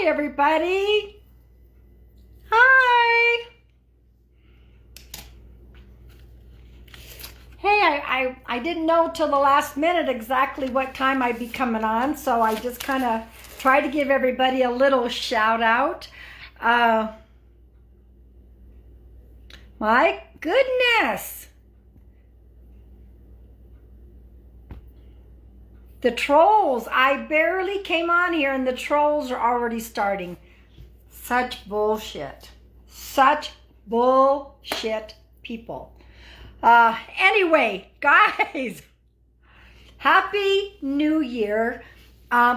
Hi, everybody. Hi. Hey, I didn't know till the last minute exactly what time I'd be coming on, so I just kind of tried to give everybody a little shout out. My goodness. The trolls. I barely came on here and the trolls are already starting. Such bullshit. Such bullshit people. Anyway, guys, Happy New Year.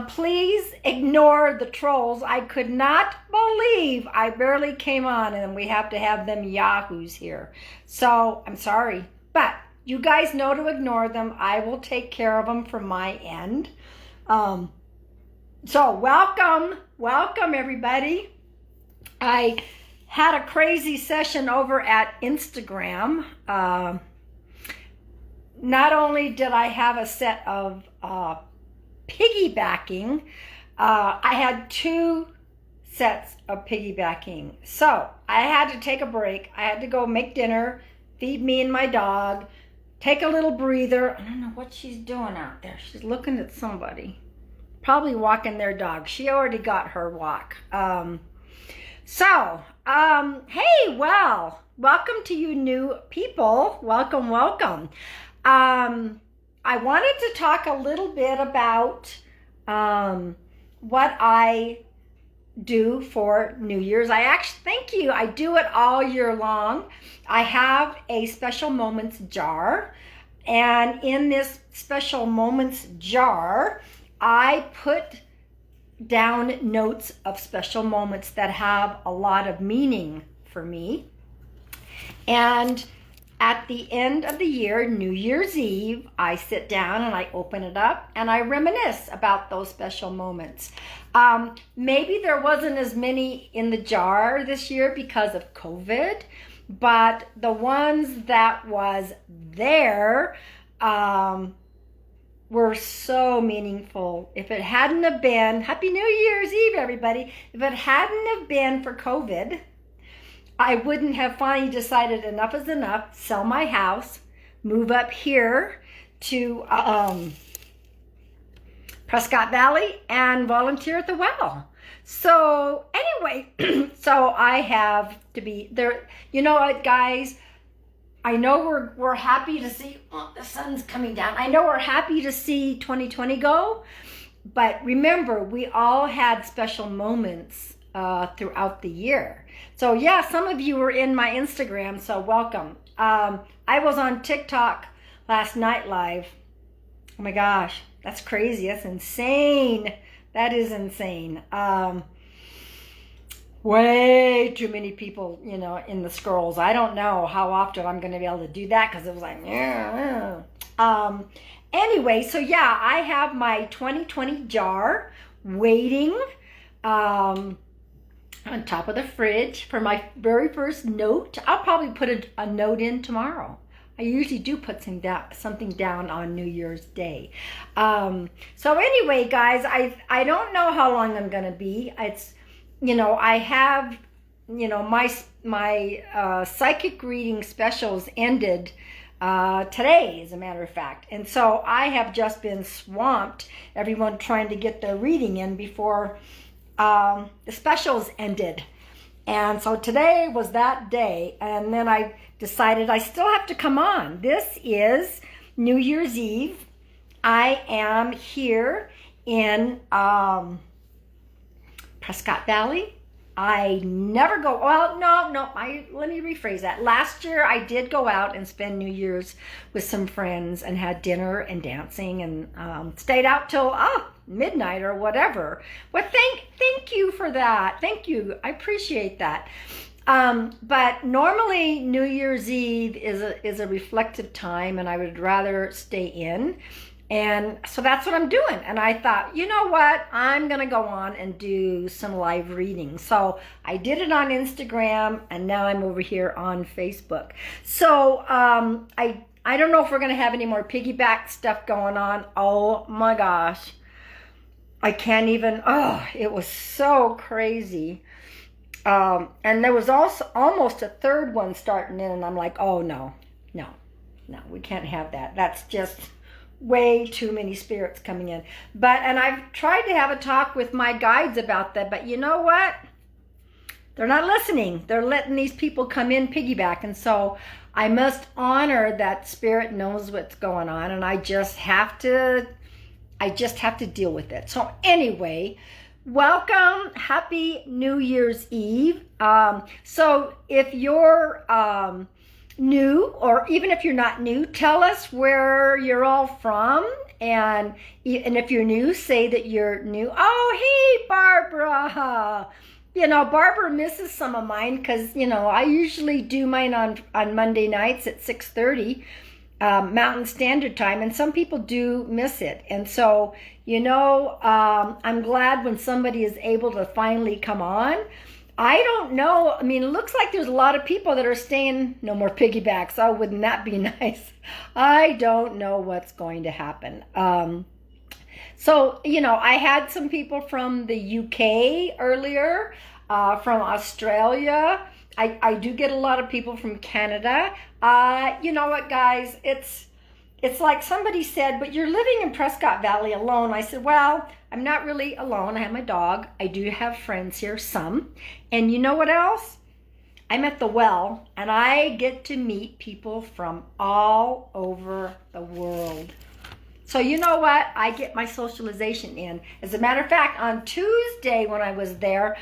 Please ignore the trolls. I could not believe I barely came on and we have to have them yahoos here. So I'm sorry, but you guys know to ignore them. I will take care of them from my end. So welcome everybody. I had a crazy session over at Instagram. Not only did I have a set of piggybacking, I had 2 sets of piggybacking. So I had to take a break. I had to go make dinner, feed me and my dog, take a little breather. I don't know what she's doing out there. She's looking at somebody, probably walking their dog. She already got her walk. Hey, well, welcome to you new people. Welcome. I wanted to talk a little bit about what I do for New Year's. Thank you. I do it all year long. I have a special moments jar, and in this special moments jar, I put down notes of special moments that have a lot of meaning for me. And at the end of the year, New Year's Eve, I sit down and I open it up and I reminisce about those special moments. Maybe there wasn't as many in the jar this year because of COVID, but the ones that was there were so meaningful. If it hadn't have been, Happy New Year's Eve, everybody. If it hadn't have been for COVID, I wouldn't have finally decided enough is enough, sell my house, move up here to Prescott Valley and volunteer at the well. So anyway, so I have to be there. You know what, guys? I know we're happy to see, the sun's coming down. I know we're happy to see 2020 go, but remember, we all had special moments throughout the year. So yeah, some of you were in my Instagram, so welcome. I was on TikTok last night live. Oh my gosh, that's crazy. That's insane. That is insane. Way too many people, in the scrolls. I don't know how often I'm going to be able to do that because it was like, Anyway, so yeah, I have my 2020 jar waiting on top of the fridge for my very first note. I'll probably put a note in tomorrow. I usually do put something down on New Year's Day. So anyway, guys, I don't know how long I'm going to be. It's, I have, my psychic reading specials ended today, as a matter of fact. And so I have just been swamped, everyone trying to get their reading in before the specials ended. And so today was that day. And then I decided I still have to come on. This is New Year's Eve. I am here in Prescott Valley. I never go, let me rephrase that. Last year I did go out and spend New Year's with some friends and had dinner and dancing and stayed out till midnight or whatever. Well, thank you for that. Thank you. I appreciate that. But normally New Year's Eve is a reflective time and I would rather stay in. And so that's what I'm doing. And I thought, you know what? I'm going to go on and do some live reading. So I did it on Instagram and now I'm over here on Facebook. So I don't know if we're going to have any more piggyback stuff going on. Oh my gosh. I can't even, oh, it was so crazy. And there was also almost a third one starting in, and I'm like, oh no, no, no, we can't have that. That's just way too many spirits coming in. And I've tried to have a talk with my guides about that, but you know what? They're not listening. They're letting these people come in piggyback. And so I must honor that spirit knows what's going on, and I just have to deal with it. So anyway, welcome. Happy New Year's Eve. So if you're new, or even if you're not new, tell us where you're all from. And if you're new, say that you're new. Oh, hey, Barbara. Barbara misses some of mine because, I usually do mine on Monday nights at 6:30 Mountain Standard Time, and some people do miss it. And so, I'm glad when somebody is able to finally come on. I don't know. I mean, it looks like there's a lot of people that are staying. No more piggybacks. Oh, wouldn't that be nice? I don't know what's going to happen. So, I had some people from the UK earlier, from Australia. I do get a lot of people from Canada. You know what, guys? It's like somebody said, but you're living in Prescott Valley alone. I said, well, I'm not really alone. I have my dog. I do have friends here, some. And you know what else? I'm at the well, and I get to meet people from all over the world. So you know what? I get my socialization in. As a matter of fact, on Tuesday when I was there,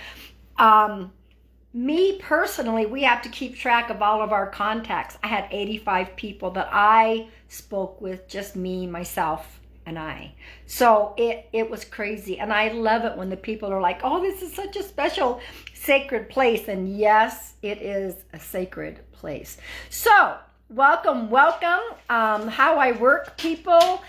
me personally, we have to keep track of all of our contacts. I had 85 people that I spoke with, just me, myself, and I. So it was crazy. And I love it when the people are like, oh, this is such a special, sacred place. And yes, it is a sacred place. So welcome. How I work, people.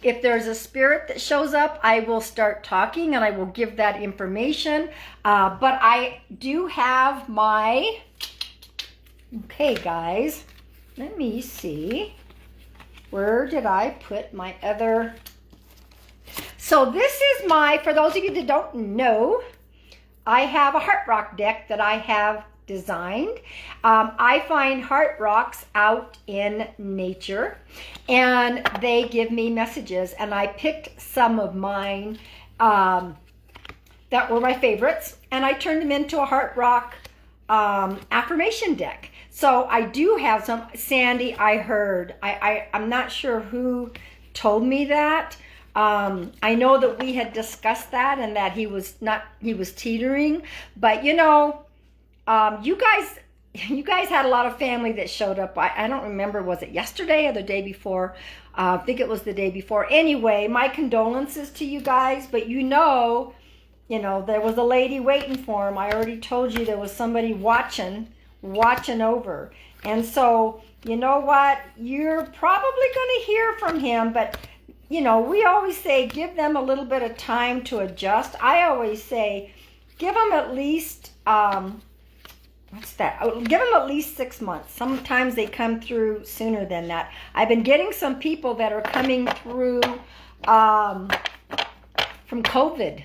If there's a spirit that shows up, I will start talking and I will give that information. But I do have my, okay, guys, let me see. Where did I put my other? So this is for those of you that don't know, I have a heart rock deck that I have designed. I find heart rocks out in nature, and they give me messages, and I picked some of mine that were my favorites, and I turned them into a heart rock affirmation deck. So I do have some. Sandy, I heard, I'm not sure who told me that. I know that we had discussed that, and that he was teetering, but you guys had a lot of family that showed up. I don't remember, was it yesterday or the day before? I think it was the day before. Anyway, my condolences to you guys, but there was a lady waiting for him. I already told you there was somebody watching over. And so, you know what? You're probably going to hear from him, but we always say give them a little bit of time to adjust. I always say give them at least give them at least 6 months. Sometimes they come through sooner than that. I've been getting some people that are coming through from COVID.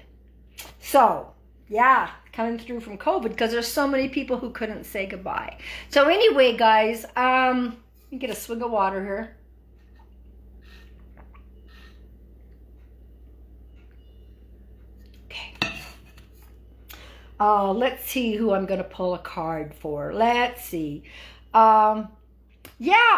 So, yeah, coming through from COVID because there's so many people who couldn't say goodbye. So anyway, guys, let me get a swig of water here. Let's see who I'm going to pull a card for. Let's see. Yeah,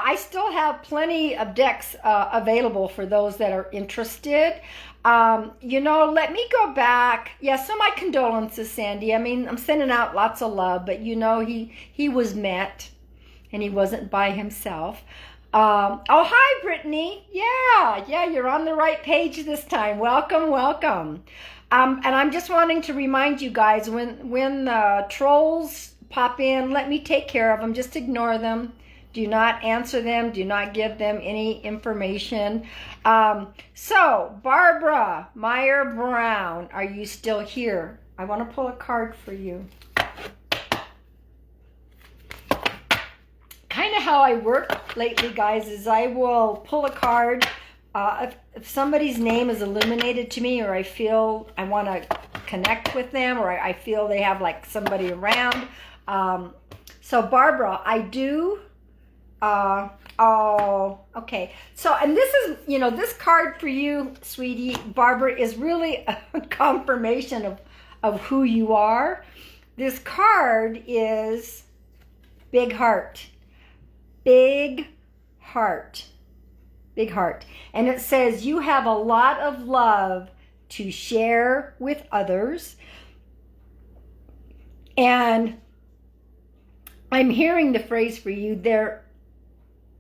I still have plenty of decks available for those that are interested. Let me go back. Yeah, so my condolences, Sandy. I mean, I'm sending out lots of love, but he was met, and he wasn't by himself. Oh, hi, Brittany. Yeah, you're on the right page this time. Welcome. And I'm just wanting to remind you guys, when the trolls pop in, let me take care of them. Just ignore them. Do not answer them. Do not give them any information. So, Barbara Meyer Brown, are you still here? I want to pull a card for you. Kind of how I work lately, guys, is I will pull a card if somebody's name is illuminated to me, or I feel I want to connect with them, or I feel they have like somebody around. So Barbara, I do. Oh, okay. So, and this is, this card for you, sweetie, Barbara, is really a confirmation of who you are. This card is big heart. Big heart. Big heart. And it says you have a lot of love to share with others. And I'm hearing the phrase for you, there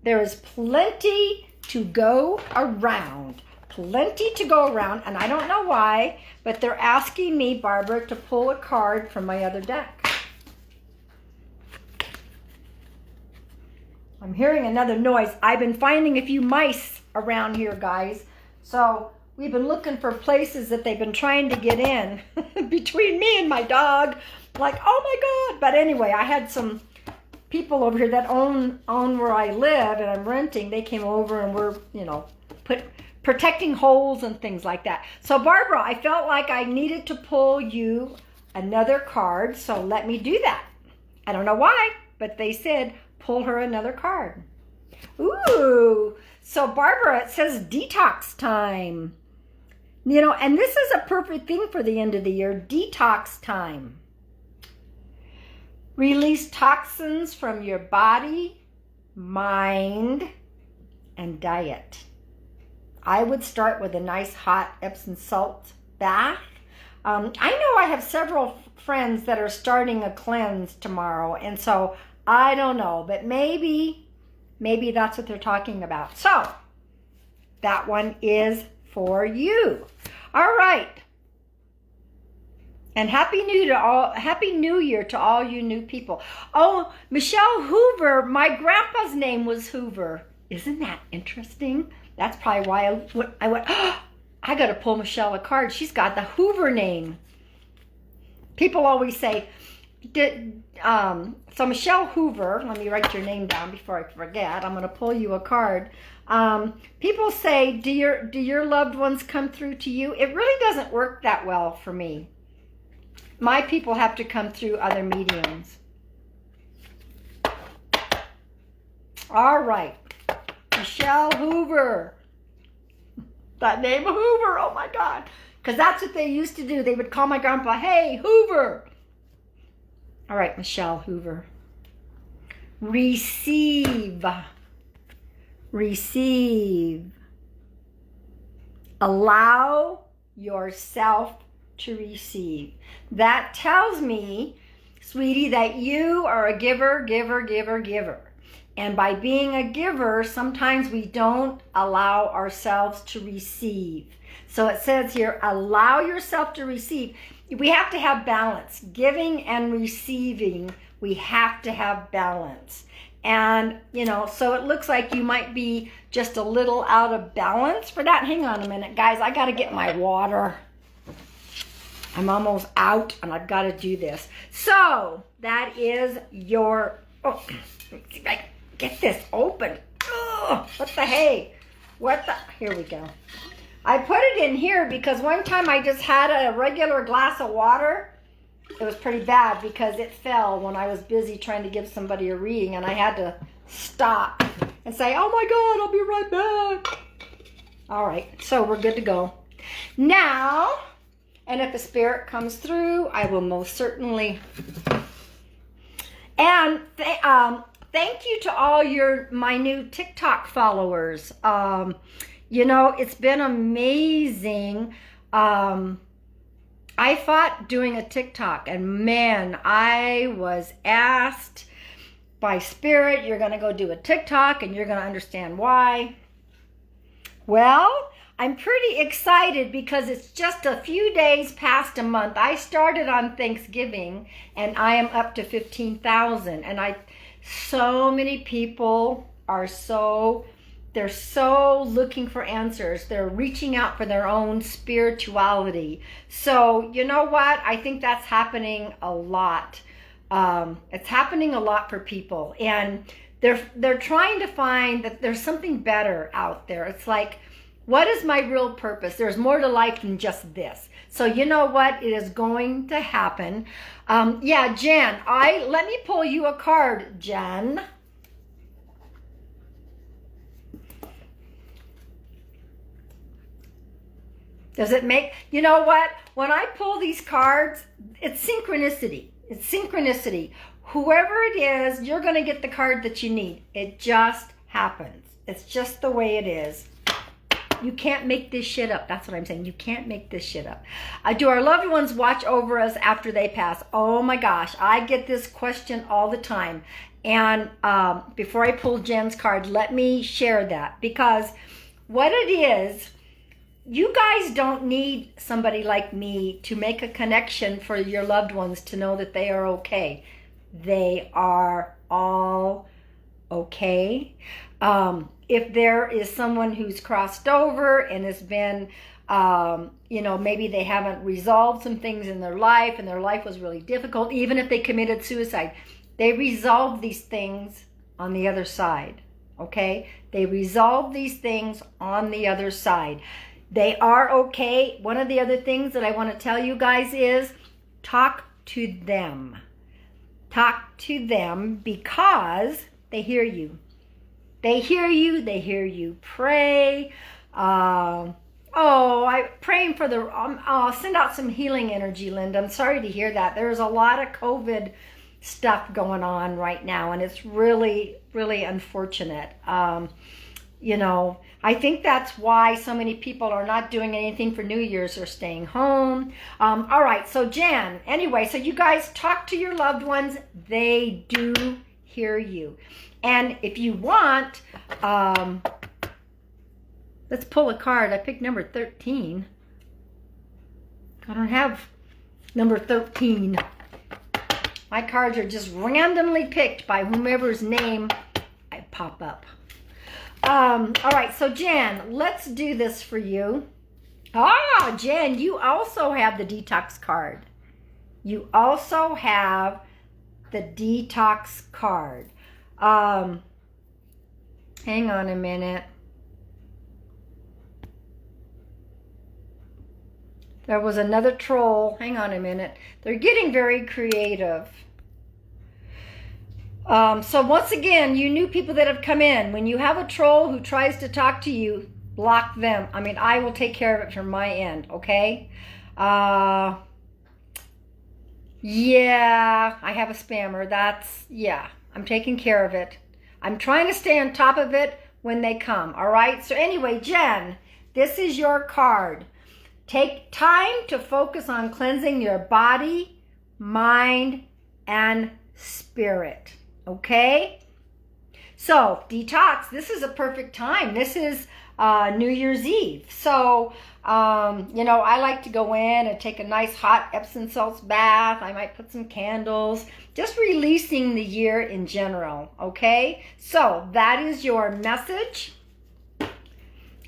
is plenty to go around. Plenty to go around. And I don't know why, but they're asking me, Barbara, to pull a card from my other deck. I'm hearing another noise. I've been finding a few mice around here, guys. So we've been looking for places that they've been trying to get in between me and my dog. Like, oh my God. But anyway, I had some people over here that own where I live and I'm renting. They came over and we're, protecting holes and things like that. So Barbara, I felt like I needed to pull you another card. So let me do that. I don't know why, but they said, pull her another card. Ooh, so Barbara, it says detox time. And this is a perfect thing for the end of the year, detox time. Release toxins from your body, mind, and diet. I would start with a nice hot Epsom salt bath. I know I have several friends that are starting a cleanse tomorrow, and so I don't know, but maybe that's what they're talking about. So that one is for you. All right. And Happy New Year to all you new people. Oh, Michelle Hoover, my grandpa's name was Hoover. Isn't that interesting? That's probably why I went, oh, I got to pull Michelle a card. She's got the Hoover name. People always say, so Michelle Hoover, let me write your name down before I forget. I'm going to pull you a card. People say, do your loved ones come through to you? It really doesn't work that well for me. My people have to come through other mediums. All right. Michelle Hoover. That name Hoover, oh my God. Because that's what they used to do. They would call my grandpa, hey, Hoover. All right, Michelle Hoover. Receive. Receive. Allow yourself to receive. That tells me, sweetie, that you are a giver, giver, giver, giver. And by being a giver, sometimes we don't allow ourselves to receive. So it says here, allow yourself to receive. We have to have balance. Giving and receiving, we have to have balance. And, so it looks like you might be just a little out of balance for that. Hang on a minute, guys. I got to get my water. I'm almost out and I've got to do this. So that is your, oh, let's see if I can get this open. Oh, what the hey? Here we go. I put it in here because one time I just had a regular glass of water. It was pretty bad because it fell when I was busy trying to give somebody a reading and I had to stop and say, oh my God, I'll be right back. All right, so we're good to go. Now, and if the spirit comes through, I will most certainly. And thank you to all my new TikTok followers. It's been amazing. I thought doing a TikTok, and man, I was asked by Spirit, you're going to go do a TikTok and you're going to understand why. Well, I'm pretty excited because it's just a few days past a month. I started on Thanksgiving and I am up to 15,000. And so many people are they're so looking for answers. They're reaching out for their own spirituality. So you know what? I think that's happening a lot. It's happening a lot for people. And they're trying to find that there's something better out there. It's like, What is my real purpose? There's more to life than just this. So you know what? It is going to happen. Yeah, Jen, let me pull you a card, Jen. Does it make, you know what? When I pull these cards, it's synchronicity. It's synchronicity. Whoever it is, you're going to get the card that you need. It just happens. It's just the way it is. You can't make this shit up. That's what I'm saying. You can't make this shit up. Do our loved ones watch over us after they pass? Oh my gosh, I get this question all the time. And before I pull Jen's card, let me share that. Because what it is, you guys don't need somebody like me to make a connection for your loved ones to know that they are okay. They are all okay. If there is someone who's crossed over and has been, you know, maybe they haven't resolved some things in their life and their life was really difficult, even if they committed suicide, they resolve these things on the other side, okay? They resolve these things on the other side. They are okay. One of the other things that I want to tell you guys is talk to them. Talk to them because they hear you. They hear you. They hear you pray. I'm praying for the, I'll send out some healing energy, Linda. I'm sorry to hear that. There's a lot of COVID stuff going on right now, and it's really, really unfortunate. You know, I think that's why so many people are not doing anything for New Year's or staying home. All right, so Jan, anyway, so you guys talk to your loved ones. They do hear you. And if you want, let's pull a card. I picked number 13. I don't have number 13. My cards are just randomly picked by whomever's name I pop up. All right, so Jan, let's do this for you. Ah, Jan, you also have the detox card. You also have the detox card. Hang on a minute. There was another troll. Hang on a minute. They're getting very creative. So once again, you new people that have come in, when you have a troll who tries to talk to you, block them. I mean, I will take care of it from my end, okay? Yeah, I have a spammer. Yeah, I'm taking care of it. I'm trying to stay on top of it when they come, all right? So anyway, Jen, this is your card. Take time to focus on cleansing your body, mind, and spirit. Okay? So, detox, this is a perfect time. This is New Year's Eve. So, you know, I like to go in and take a nice hot Epsom salts bath. I might put some candles, just releasing the year in general. Okay? So, that is your message.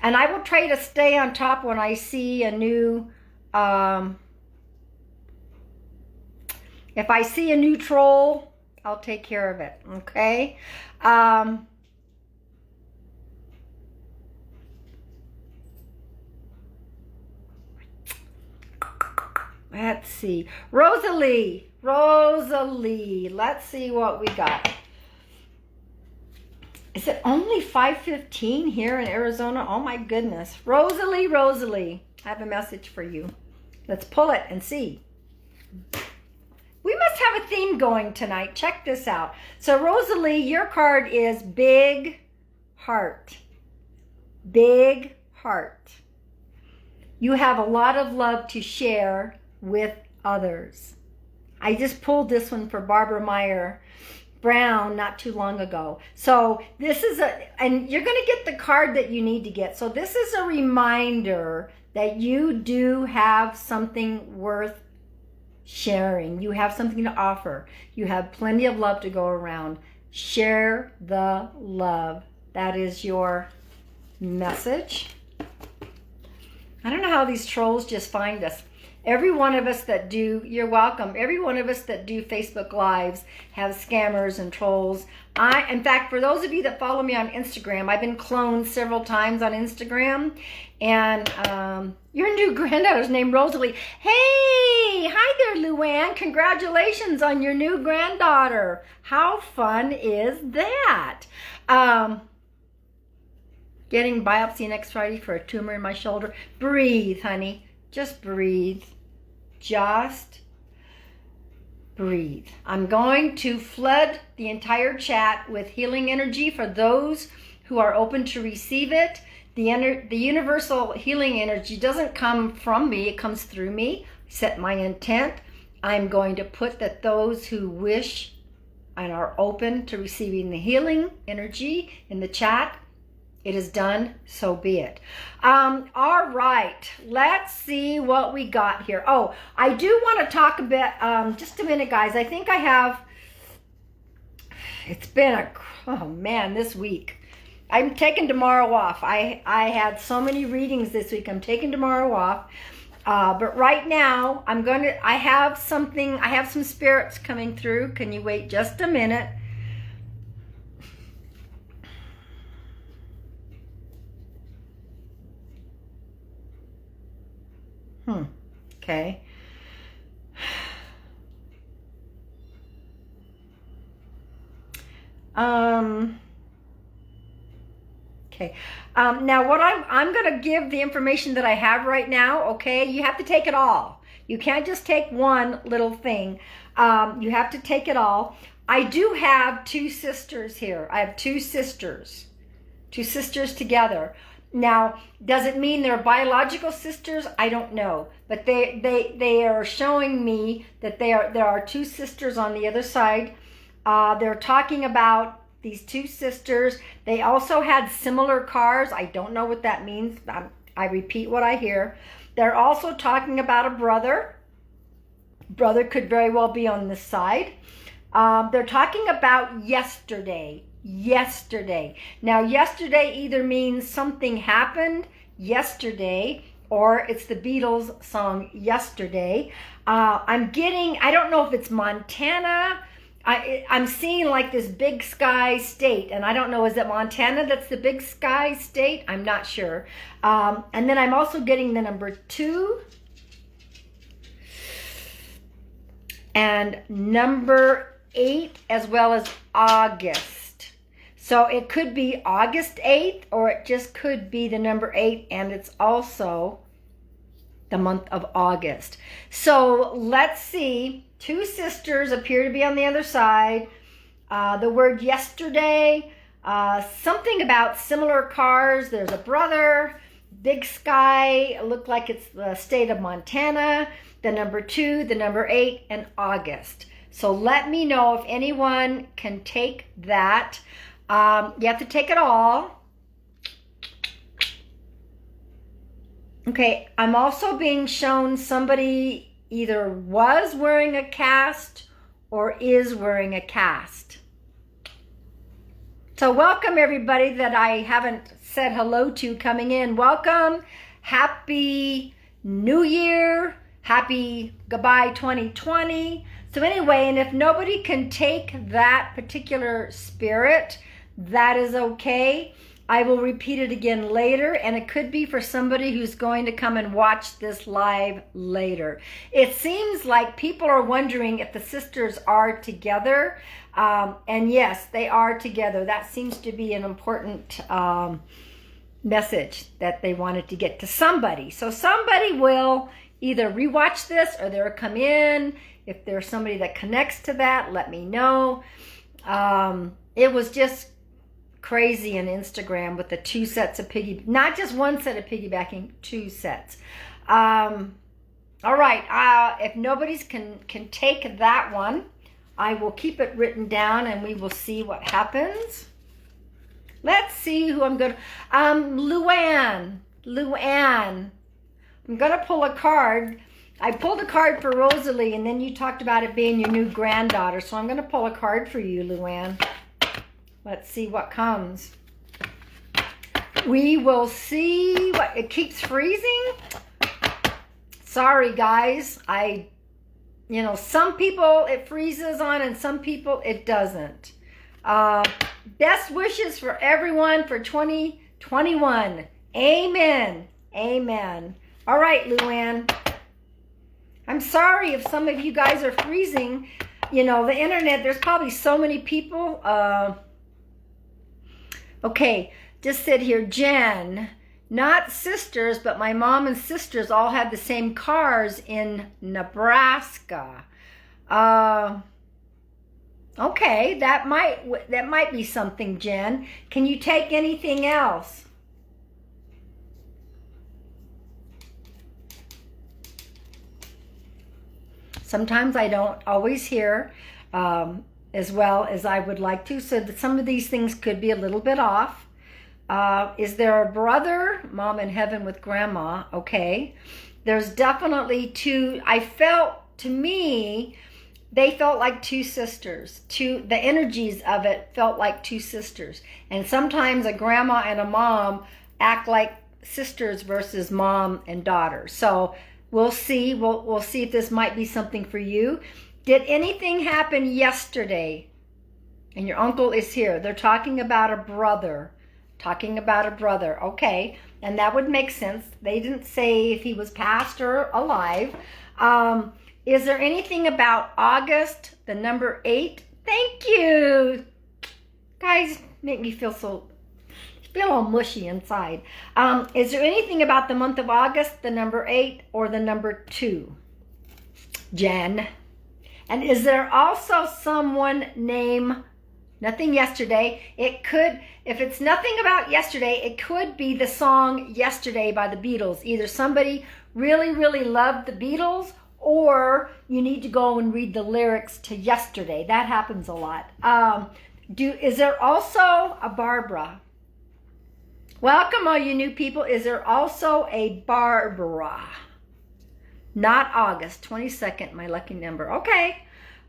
And I will try to stay on top when I see a new, if I see a new troll, I'll take care of it, okay? Let's see. Rosalie, let's see what we got. Is it only 5:15 here in Arizona? Oh my goodness. Rosalie, I have a message for you. Let's pull it and see. We must have a theme going tonight. Check this out. So Rosalie, your card is Big Heart. Big Heart. You have a lot of love to share with others. I just pulled this one for Barbara Meyer Brown not too long ago. So this is and you're going to get the card that you need to get. So this is a reminder that you do have something worth sharing. You have something to offer. You have plenty of love to go around. Share the love. That is your message. I don't know how these trolls just find us. Every one of us that do, you're welcome. Every one of us that do Facebook Lives have scammers and trolls. In fact, for those of you that follow me on Instagram, I've been cloned several times on Instagram. And your new granddaughter's named Rosalie. Hey, hi there, Luann. Congratulations on your new granddaughter. How fun is that? Getting biopsy next Friday for a tumor in my shoulder. Breathe, honey. Just breathe. Just breathe. I'm going to flood the entire chat with healing energy for those who are open to receive it. The universal healing energy doesn't come from me, it comes through me. Set my intent. I'm going to put that those who wish and are open to receiving the healing energy in the chat. It is done, so be it. All right, let's see what we got here. Oh, I do want to talk a bit, just a minute, guys. I think I have, it's been this week. I'm taking tomorrow off. I had so many readings this week. I'm taking tomorrow off. But right now, I have some spirits coming through. Can you wait just a minute? Okay. Okay. Now what I'm going to give the information that I have right now, okay? You have to take it all. You can't just take one little thing. You have to take it all. I do have two sisters here. I have two sisters together. Now, does it mean they're biological sisters? I don't know. But they are showing me that there are two sisters on the other side. They're talking about these two sisters. They also had similar cars. I don't know what that means. I repeat what I hear. They're also talking about a brother. Brother could very well be on this side. They're talking about yesterday. Now, yesterday either means something happened yesterday, or it's the Beatles song Yesterday. I don't know if it's Montana. I'm seeing like this big sky state, and I don't know, is it Montana that's the big sky state? I'm not sure. And then I'm also getting the number 2 and number 8, as well as August. So it could be August 8th, or it just could be the number 8, and it's also the month of August. So let's see. Two sisters appear to be on the other side. The word yesterday, something about similar cars. There's a brother, big sky, looked like it's the state of Montana, the number 2, the number 8, and August. So let me know if anyone can take that. You have to take it all. Okay, I'm also being shown somebody either was wearing a cast or is wearing a cast. So welcome everybody that I haven't said hello to coming in. Welcome. Happy New Year. Happy goodbye 2020. So anyway, and if nobody can take that particular spirit, that is okay. I will repeat it again later, and it could be for somebody who's going to come and watch this live later. It seems like people are wondering if the sisters are together, and yes, they are together. That seems to be an important message that they wanted to get to somebody. So somebody will either rewatch this or they'll come in. If there's somebody that connects to that, let me know. It was just crazy on Instagram with the 2 sets of not just one set of piggybacking, 2 sets. All right, if nobody's can take that one, I will keep it written down and we will see what happens. Let's see who I'm gonna, Luann, I'm gonna pull a card. I pulled a card for Rosalie, and then you talked about it being your new granddaughter, so I'm gonna pull a card for you, Luann. Let's see what comes. We will see what, it keeps freezing. Sorry, guys. Some people it freezes on and some people it doesn't. Best wishes for everyone for 2021. Amen. Amen. All right, Luann. I'm sorry if some of you guys are freezing. The internet, there's probably so many people. Okay, just sit here. Jen, not sisters, but my mom and sisters all have the same cars in Nebraska. Okay, that might be something, Jen. Can you take anything else? Sometimes I don't always hear as well as I would like to, so that some of these things could be a little bit off. Is there a brother? Mom in heaven with grandma. Okay. There's definitely two. To me, they felt like two sisters. The energies of it felt like two sisters. And sometimes a grandma and a mom act like sisters versus mom and daughter. So we'll see. We'll see if this might be something for you. Did anything happen yesterday? And your uncle is here. They're talking about a brother. Okay. And that would make sense. They didn't say if he was passed or alive. Is there anything about August, the number 8? Thank you. Guys, make me feel all mushy inside. Is there anything about the month of August, the number 8 or the number 2? Jen. And is there also someone named, nothing yesterday? It could, if it's nothing about yesterday, it could be the song Yesterday by the Beatles. Either somebody really, really loved the Beatles, or you need to go and read the lyrics to Yesterday. That happens a lot. Is there also a Barbara? Welcome, all you new people. Is there also a Barbara? Not August, 22nd, my lucky number. Okay.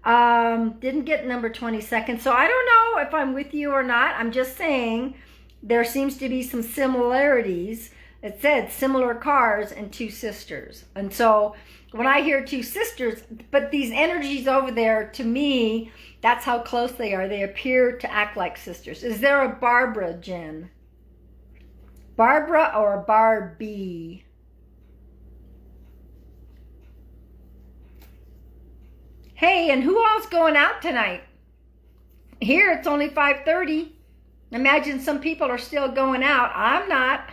Didn't get number 22nd, so I don't know if I'm with you or not. I'm just saying there seems to be some similarities. It said similar cars and two sisters. And so when I hear two sisters, but these energies over there, to me, that's how close they are. They appear to act like sisters. Is there a Barbara, Jen? Barbara or Barbie? Hey, and who all's going out tonight? Here, it's only 5:30. Imagine some people are still going out. I'm not.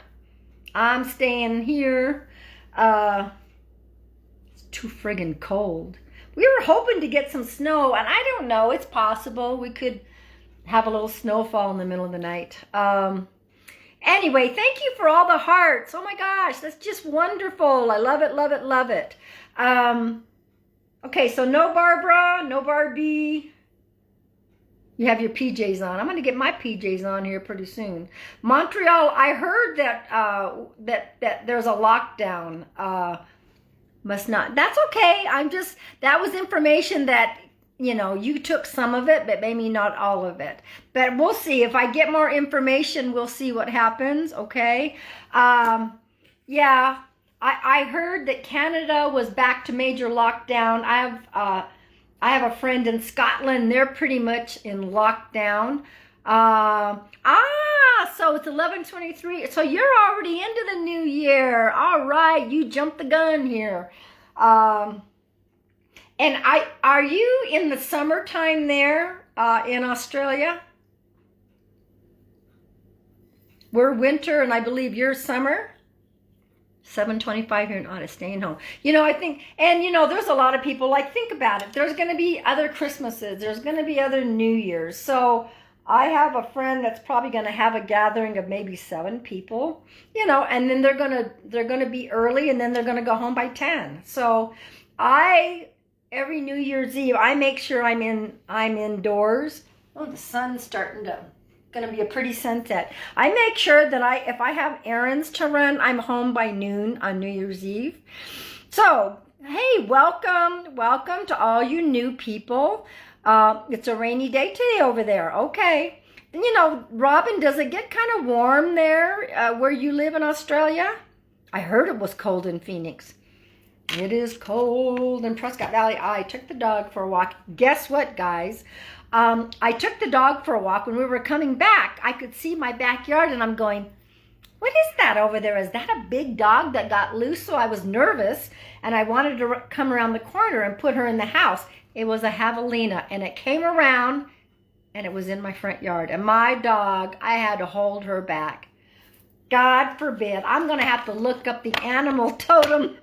I'm staying here. It's too friggin' cold. We were hoping to get some snow, and I don't know. It's possible we could have a little snowfall in the middle of the night. Anyway, thank you for all the hearts. Oh my gosh, that's just wonderful. I love it, love it, love it. Okay, so no Barbara, no Barbie. You have your PJs on. I'm going to get my PJs on here pretty soon. Montreal, I heard that that there's a lockdown. Must not. That's okay. That was information that, you took some of it, but maybe not all of it. But we'll see. If I get more information, we'll see what happens, okay? Yeah. I heard that Canada was back to major lockdown. I have a friend in Scotland. They're pretty much in lockdown. So it's 11/23. So you're already into the new year. All right, you jumped the gun here. And are you in the summertime there in Australia? We're winter, and I believe you're summer. 7:25 here in Ottawa, staying home. I think, and there's a lot of people, think about it. There's going to be other Christmases. There's going to be other New Year's. So I have a friend that's probably going to have a gathering of maybe 7 people, and then they're going to be early, and then they're going to go home by 10. So every New Year's Eve, I make sure I'm indoors. Oh, the sun's starting to. Going to be a pretty sunset. I make sure that if I have errands to run, I'm home by noon on New Year's Eve. So, hey, welcome to all you new people. It's a rainy day today over there. Okay. Robin, does it get kind of warm there where you live in Australia? I heard it was cold in Phoenix. It is cold in Prescott Valley. I took the dog for a walk. Guess what, guys? I took the dog for a walk. When we were coming back, I could see my backyard, and I'm going, what is that over there? Is that a big dog that got loose? So I was nervous, and I wanted to come around the corner and put her in the house. It was a javelina, and it came around, and it was in my front yard. And my dog, I had to hold her back. God forbid. I'm going to have to look up the animal totem.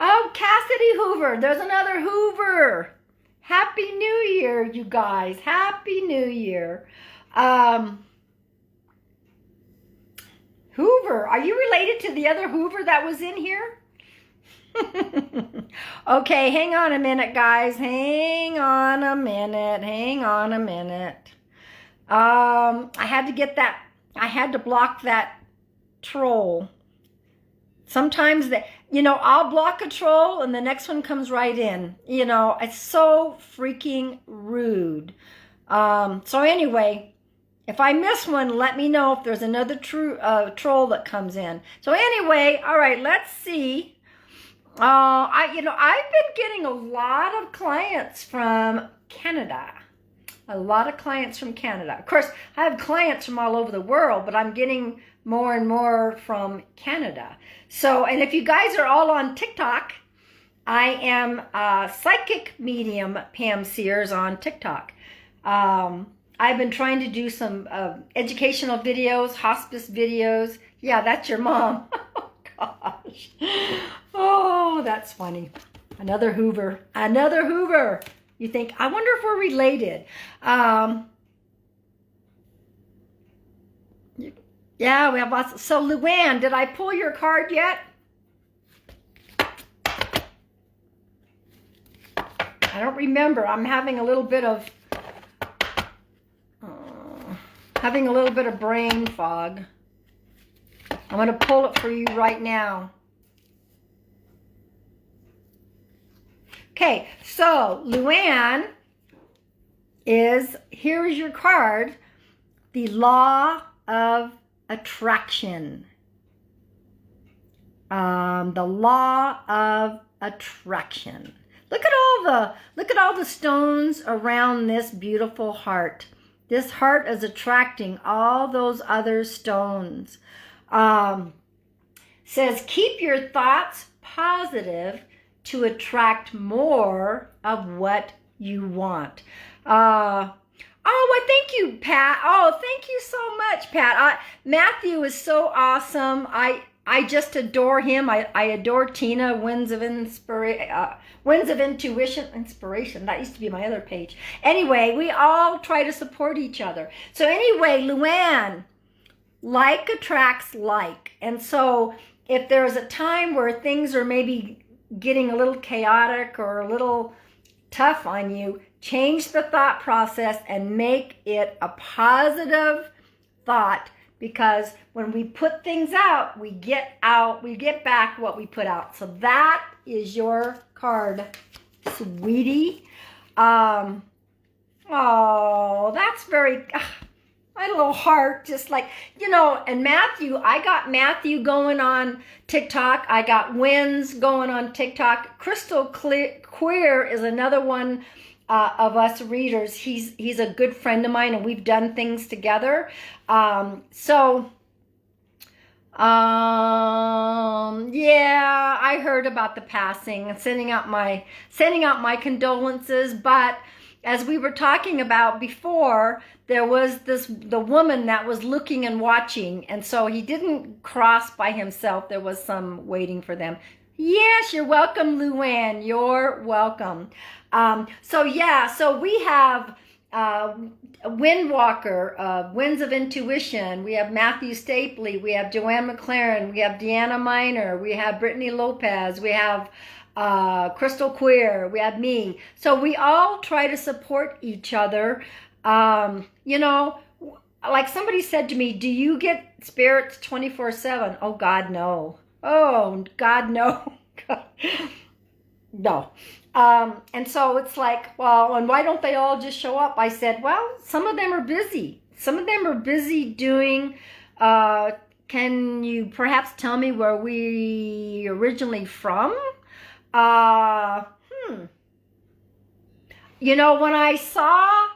Oh, Cassidy Hoover. There's another Hoover. Happy New Year, you guys. Happy New Year. Hoover. Are you related to the other Hoover that was in here? Okay, hang on a minute, guys. Hang on a minute. Hang on a minute. I had to get that. I had to block that troll. Sometimes I'll block a troll and the next one comes right in. It's so freaking rude. So anyway, if I miss one, let me know if there's another troll that comes in. So anyway, all right, let's see. I've been getting a lot of clients from Canada. A lot of clients from Canada. Of course, I have clients from all over the world, but I'm getting more and more from Canada. So, and if you guys are all on TikTok, I am Psychic Medium Pam Sears on TikTok. I've been trying to do some educational videos, hospice videos. Yeah, that's your mom. Oh, gosh. Oh, that's funny. Another Hoover. Another Hoover. You think, I wonder if we're related. Yeah, we have lots. So, Luann, did I pull your card yet? I don't remember. I'm having a little bit of brain fog. I'm going to pull it for you right now. Okay, so Luann here is your card, the Law of Attraction. The Law of Attraction. Look at all the stones around this beautiful heart. This heart is attracting all those other stones. Says keep your thoughts positive to attract more of what you want. Well, thank you, Pat. Oh, thank you so much, Pat. Matthew is so awesome. I just adore him. I adore Tina, Winds of Intuition. That used to be my other page. Anyway, we all try to support each other. So anyway, Luann, like attracts like. And so if there's a time where things are maybe getting a little chaotic or a little tough on you, change the thought process and make it a positive thought, because when we put things out, we get back what we put out. So that is your card, sweetie. Oh, that's very, my little heart, just like, and Matthew, I got Matthew going on TikTok. I got Winds going on TikTok. Crystal Queer is another one of us readers. He's a good friend of mine, and we've done things together. Yeah, I heard about the passing and sending out my condolences. But as we were talking about before, there was the woman that was looking and watching, and so he didn't cross by himself. There was some waiting for them. Yes, you're welcome, Luann. You're welcome. So we have Windwalker, Winds of Intuition. We have Matthew Stapley. We have Joanne McLaren. We have Deanna Miner. We have Brittany Lopez. We have Crystal Queer. We have me. So we all try to support each other. Like somebody said to me, do you get spirits 24/7? Oh, God, no. Oh, God, no. No. And so it's like, well, and why don't they all just show up? I said, well, some of them are busy. Some of them are busy doing can you perhaps tell me where we originally from? Uh, hmm. You know, when I saw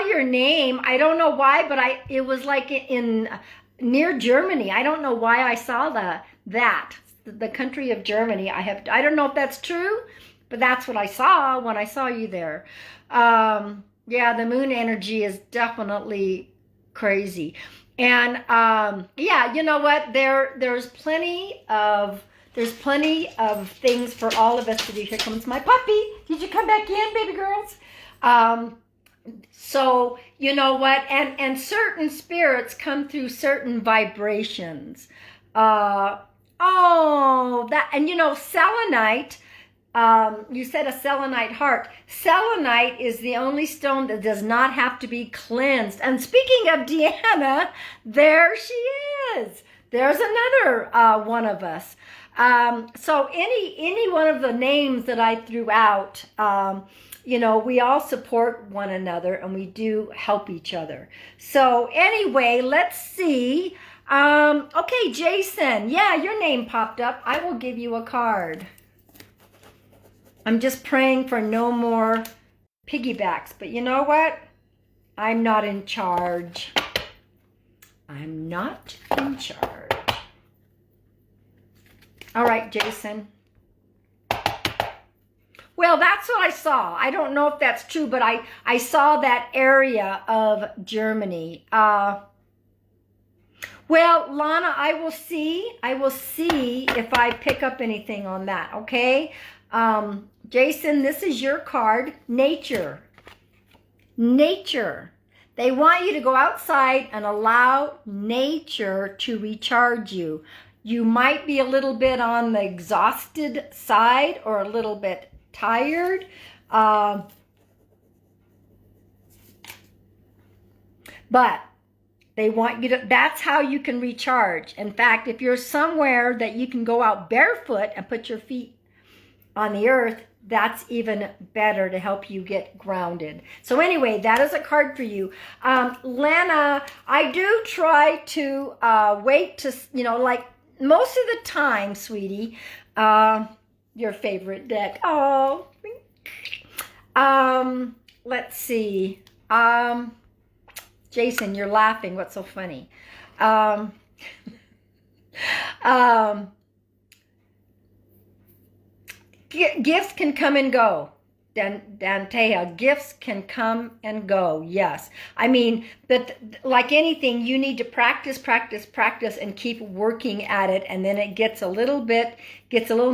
your name, I don't know why, but it was like in near Germany. I don't know why I saw the country of Germany. I don't know if that's true, but that's what I saw when I saw you there. Yeah, the moon energy is definitely crazy. And yeah, you know what? There's plenty of things for all of us to do. Here comes my puppy. Did you come back in, baby girls? So you know what? And certain spirits come through certain vibrations. Oh, that, and you know, selenite. You said a selenite heart. Selenite is the only stone that does not have to be cleansed. And speaking of Deanna, there she is. There's another one of us. So any one of the names that I threw out, you know, we all support one another and we do help each other. So anyway, let's see. Okay, Jason. Yeah, your name popped up. I will give you a card. I'm just praying for no more piggybacks. But you know what? I'm not in charge. I'm not in charge. All right, Jason. Well, that's what I saw. I don't know if that's true, but I saw that area of Germany. Well, Lana, I will see if I pick up anything on that, okay? Jason, this is your card, nature. Nature. They want you to go outside and allow nature to recharge you. You might be a little bit on the exhausted side or a little bit tired. But they want you to, that's how you can recharge. In fact, if you're somewhere that you can go out barefoot and put your feet on the earth, that's even better to help you get grounded. So anyway, that is a card for you. Lana, I do try to wait to, you know, like most of the time, sweetie, your favorite deck. Oh, let's see. Jason, you're laughing. What's so funny? Gifts can come and go. Dantea, gifts can come and go. Yes. I mean, but like anything, you need to practice, and keep working at it. And then it gets a little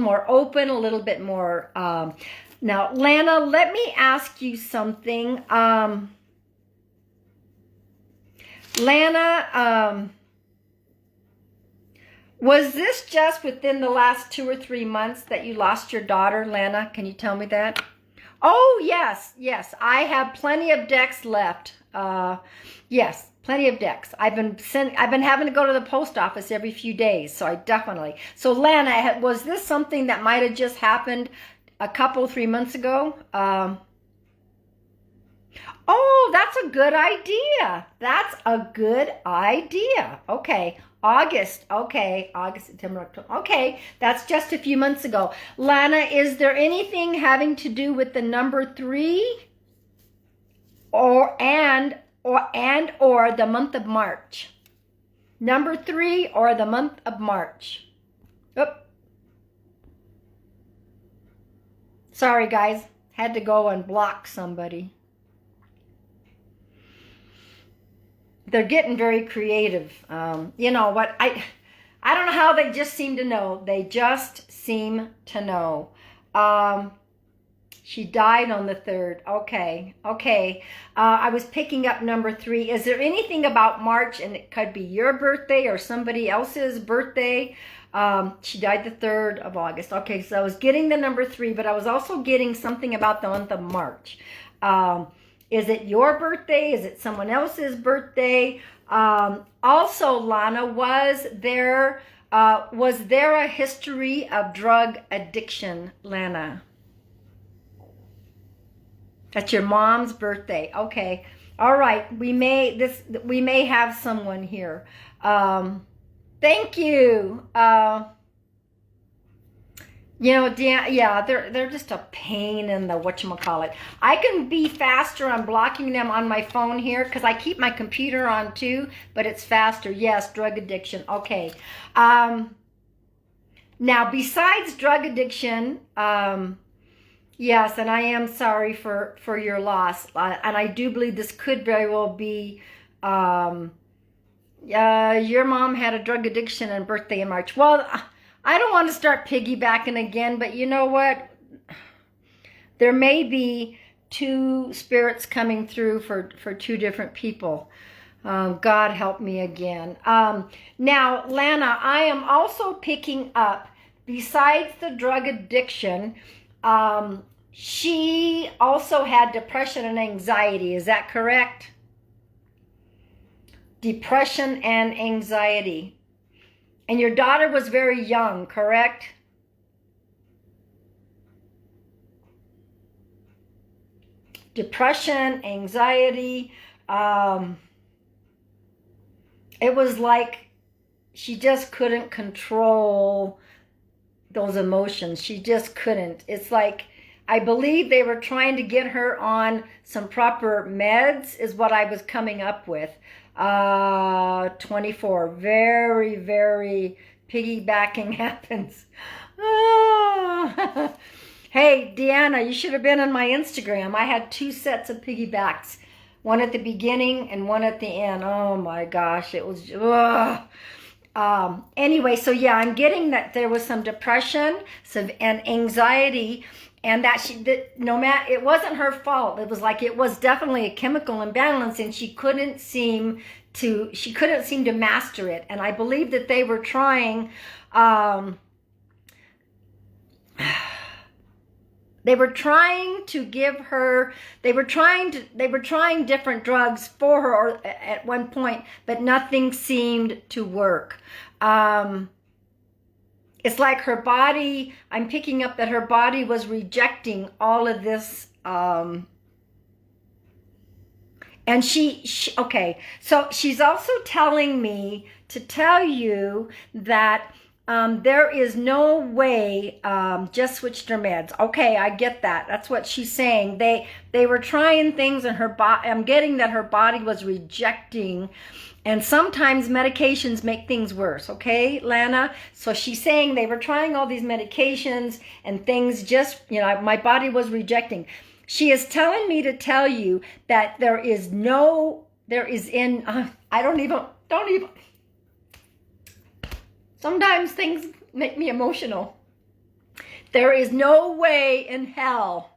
more open, a little bit more. Now, Lana, let me ask you something. Lana, was this just within the last 2 or 3 months that you lost your daughter, Lana? Can you tell me that? Oh, yes. I have plenty of decks left. Yes, plenty of decks. I've been having to go to the post office every few days, so I definitely. So, Lana, was this something that might have just happened a couple, 3 months ago? Oh, that's a good idea. That's a good idea. Okay. August, September, October. Okay, that's just a few months ago. Lana, is there anything having to do with the number 3 or the month of March? Number 3 or the month of March? Oop. Sorry, guys. Had to go and block somebody. They're getting very creative. You know what? I don't know how they just seem to know. They just seem to know. She died on the 3rd. Okay. I was picking up number 3. Is there anything about March, and it could be your birthday or somebody else's birthday? She died the 3rd of August. Okay, so I was getting the number 3, but I was also getting something about the month of March. Is it your birthday? Is it someone else's birthday? Also, Lana, was there a history of drug addiction, Lana? That's your mom's birthday. Okay. All right. We may have someone here. Thank you. You know, Dan, yeah, they're just a pain in the whatchamacallit. I can be faster on blocking them on my phone here because I keep my computer on too, but it's faster. Yes, drug addiction. Okay. Now, besides drug addiction, yes, and I am sorry for your loss, and I do believe this could very well be. Your mom had a drug addiction and birthday in March. Well, I don't want to start piggybacking again, but you know what? There may be two spirits coming through for two different people. God help me again. Now, Lana, I am also picking up, besides the drug addiction, she also had depression and anxiety. Is that correct? Depression and anxiety. And your daughter was very young, correct? Depression, anxiety. It was like she just couldn't control those emotions. She just couldn't. It's like, I believe they were trying to get her on some proper meds is what I was coming up with. 24. Very, very piggybacking happens. Oh. Hey, Deanna, you should have been on my Instagram. I had two sets of piggybacks. One at the beginning and one at the end. Oh my gosh, it was... Anyway, so yeah, I'm getting that there was some depression and anxiety, and that no matter, it wasn't her fault. It was like, it was definitely a chemical imbalance, and she couldn't seem to master it. And I believe that they were trying, they were trying different drugs for her or at one point, but nothing seemed to work. It's like her body, I'm picking up that her body was rejecting all of this. And okay, so she's also telling me to tell you that there is no way, just switched her meds. Okay, I get that. That's what she's saying. They were trying things and her body, I'm getting that her body was rejecting, and sometimes medications make things worse. Okay, Lana? So she's saying they were trying all these medications and things just, my body was rejecting. She is telling me to tell you that I don't even, sometimes things make me emotional. There is no way in hell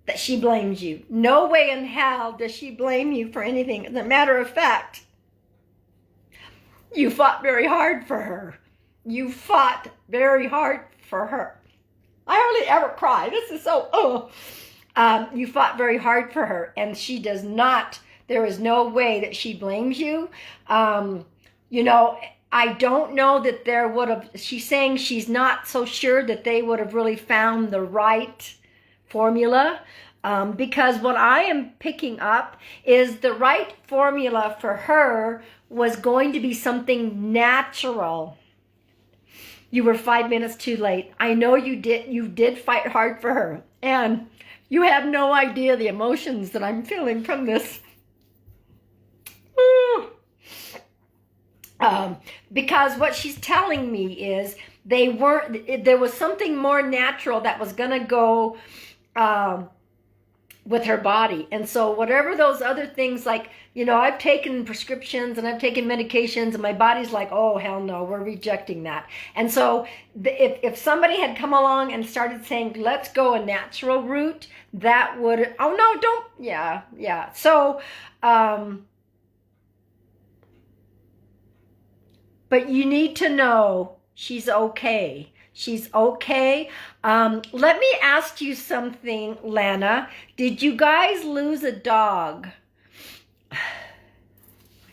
that she blames you. No way in hell does she blame you for anything. As a matter of fact, you fought very hard for her. You fought very hard for her. I hardly ever cry. This is so, you fought very hard for her, and she does not, there is no way that she blames you. I don't know that there would have, she's saying she's not so sure that they would have really found the right formula, because what I am picking up is the right formula for her was going to be something natural. You were 5 minutes too late. I know you did fight hard for her, and you have no idea the emotions that I'm feeling from this. Because what she's telling me is there was something more natural that was going to go with her body. And so whatever those other things, like, I've taken prescriptions and I've taken medications, and my body's like, oh, hell no, we're rejecting that. And so if somebody had come along and started saying, let's go a natural route, that would, oh no, don't, yeah. So, but you need to know she's okay. She's okay. Let me ask you something, Lana. Did you guys lose a dog? Oh my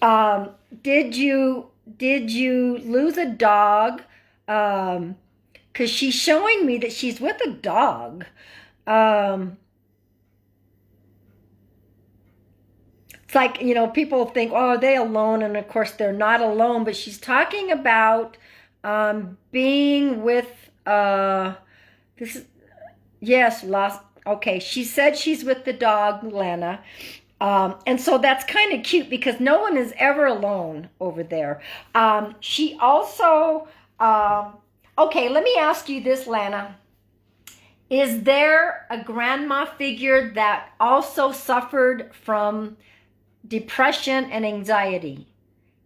gosh. Did you lose a dog? Because she's showing me that she's with a dog. It's like, people think, oh, are they alone? And of course, they're not alone. But she's talking about being with, this is, yes, lost. Okay, she said she's with the dog, Lana. And so that's kind of cute because no one is ever alone over there. She also, okay, let me ask you this, Lana. Is there a grandma figure that also suffered from depression and anxiety?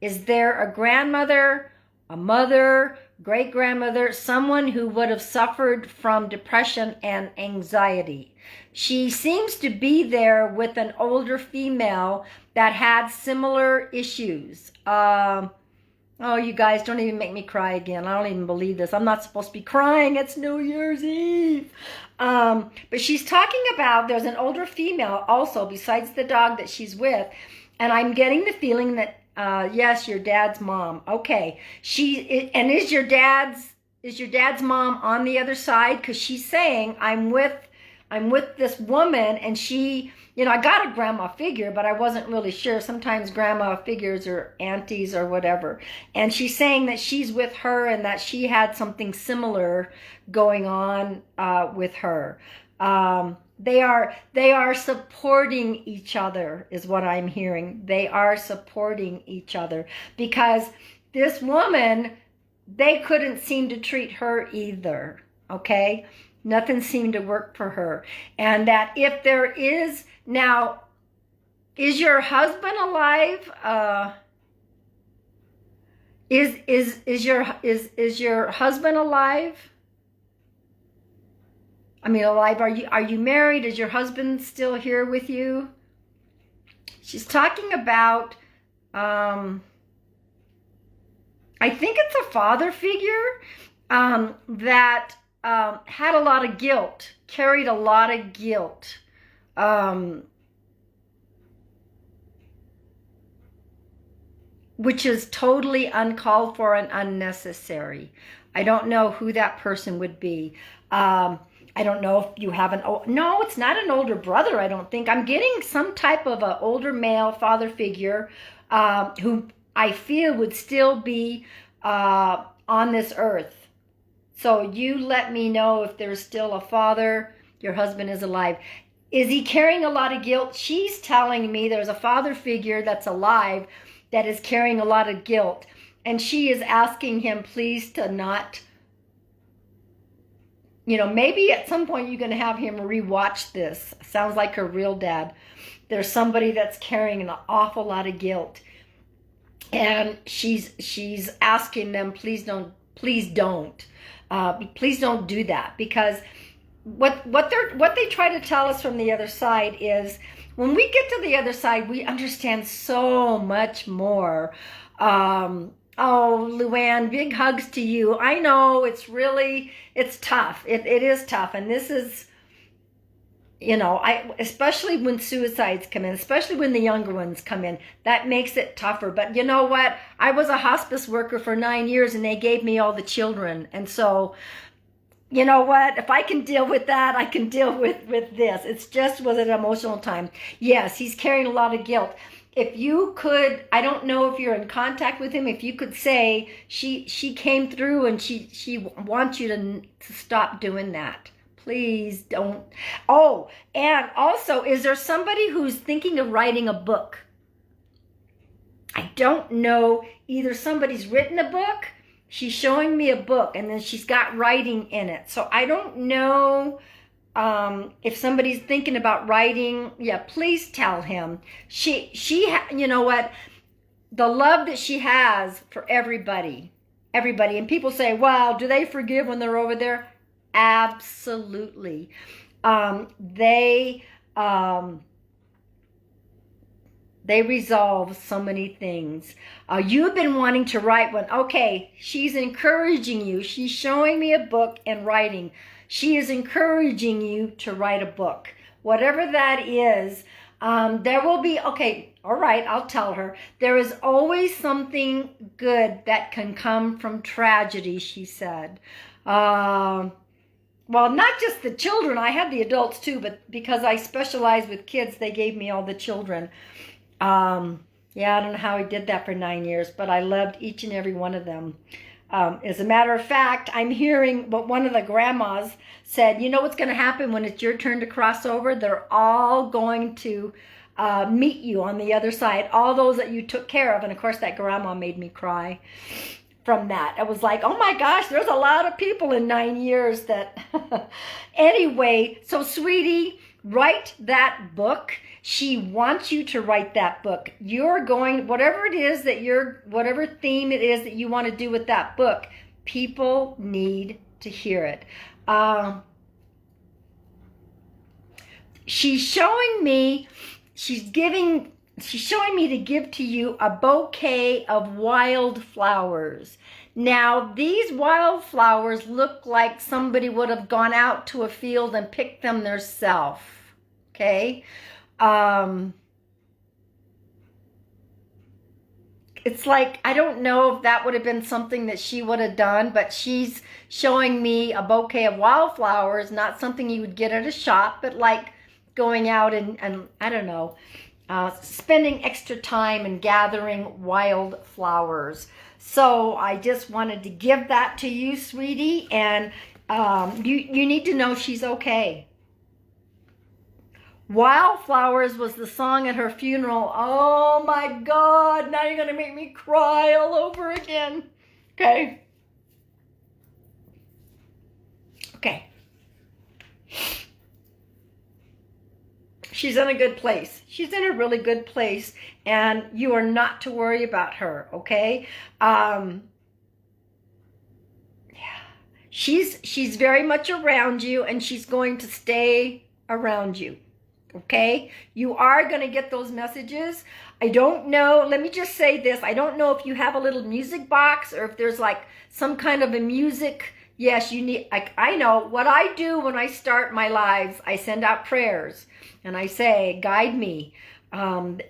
Is there a grandmother, a mother, great-grandmother, someone who would have suffered from depression and anxiety? She seems to be there with an older female that had similar issues. Oh, you guys, don't even make me cry again. I don't even believe this. I'm not supposed to be crying. It's New Year's Eve. But she's talking about there's an older female also besides the dog that she's with. And I'm getting the feeling that, yes, your dad's mom. Okay. And is your dad's mom on the other side? Because she's saying, I'm with this woman, and she, I got a grandma figure, but I wasn't really sure. Sometimes grandma figures are aunties or whatever. And she's saying that she's with her and that she had something similar going on with her. They are supporting each other is what I'm hearing. They are supporting each other because this woman, they couldn't seem to treat her either. Okay. Nothing seemed to work for her. And that if there is, now, is your husband alive? Is your husband alive? I mean, alive, are you married? Is your husband still here with you? She's talking about, I think it's a father figure that had a lot of guilt, carried a lot of guilt. Which is totally uncalled for and unnecessary. I don't know who that person would be. I don't know if you have no, it's not an older brother, I don't think. I'm getting some type of an older male father figure who I feel would still be on this earth. So you let me know if there's still a father, your husband is alive. Is he carrying a lot of guilt? She's telling me there's a father figure that's alive that is carrying a lot of guilt. And she is asking him, please, to not, maybe at some point you're going to have him rewatch this. Sounds like her real dad. There's somebody that's carrying an awful lot of guilt. And she's asking them, please don't do that, because what they try to tell us from the other side is when we get to the other side, we understand so much more. Oh, Luann, big hugs to you. I know it's tough. It is tough. And this is, especially when suicides come in, especially when the younger ones come in, that makes it tougher. But you know what? I was a hospice worker for 9 years and they gave me all the children. And so, you know what? If I can deal with that, I can deal with this. It's just was an emotional time. Yes, he's carrying a lot of guilt. If you could, I don't know if you're in contact with him, if you could say she came through and she wants you to stop doing that. Please don't. Oh, and also, is there somebody who's thinking of writing a book? I don't know. Either somebody's written a book, she's showing me a book, and then she's got writing in it. So I don't know if somebody's thinking about writing. Yeah, please tell him. You know what? The love that she has for everybody. And people say, well, do they forgive when they're over there? Absolutely. They resolve so many things. You've been wanting to write one. Okay, she's encouraging you. She's showing me a book and writing. She is encouraging you to write a book. Whatever that is, there will be, okay, all right, I'll tell her. There is always something good that can come from tragedy, she said. Well, not just the children. I had the adults too, but because I specialize with kids, they gave me all the children. Yeah, I don't know how he did that for 9 years, but I loved each and every one of them. As a matter of fact, I'm hearing what one of the grandmas said, you know what's going to happen when it's your turn to cross over? They're all going to meet you on the other side, all those that you took care of. And of course, that grandma made me cry from that. I was like, oh my gosh, there's a lot of people in 9 years that... Anyway, so sweetie, write that book. She wants you to write that book. You're going, whatever it is that whatever theme it is that you want to do with that book, people need to hear it. She's showing me to give to you a bouquet of wildflowers. Now, these wildflowers look like somebody would have gone out to a field and picked them themselves. Okay? It's like, I don't know if that would have been something that she would have done, but she's showing me a bouquet of wildflowers, not something you would get at a shop, but like going out and I don't know, spending extra time and gathering wildflowers. So I just wanted to give that to you, sweetie, and you need to know she's okay. Wildflowers was the song at her funeral. Oh my God, now you're going to make me cry all over again. Okay. Okay. She's in a good place. She's in a really good place, and you are not to worry about her, okay? Yeah. She's very much around you, and she's going to stay around you. Okay, you are going to get those messages. I don't know. Let me just say this. I don't know if you have a little music box or if there's like some kind of a music. Yes, you need, I know what I do when I start my lives. I send out prayers and I say, guide me.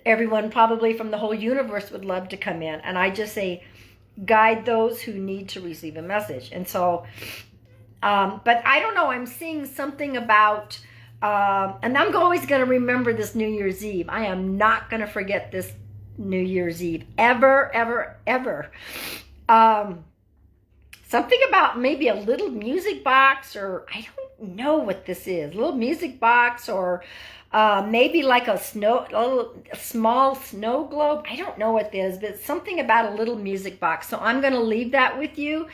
Everyone probably from the whole universe would love to come in. And I just say, guide those who need to receive a message. And so, but I don't know. I'm seeing something about... and I'm always going to remember this New Year's Eve. I am not going to forget this New Year's Eve. Ever, ever, ever. Something about maybe a little music box, or I don't know what this is. A little music box, or maybe like a small snow globe. I don't know what this is, but something about a little music box. So I'm going to leave that with you.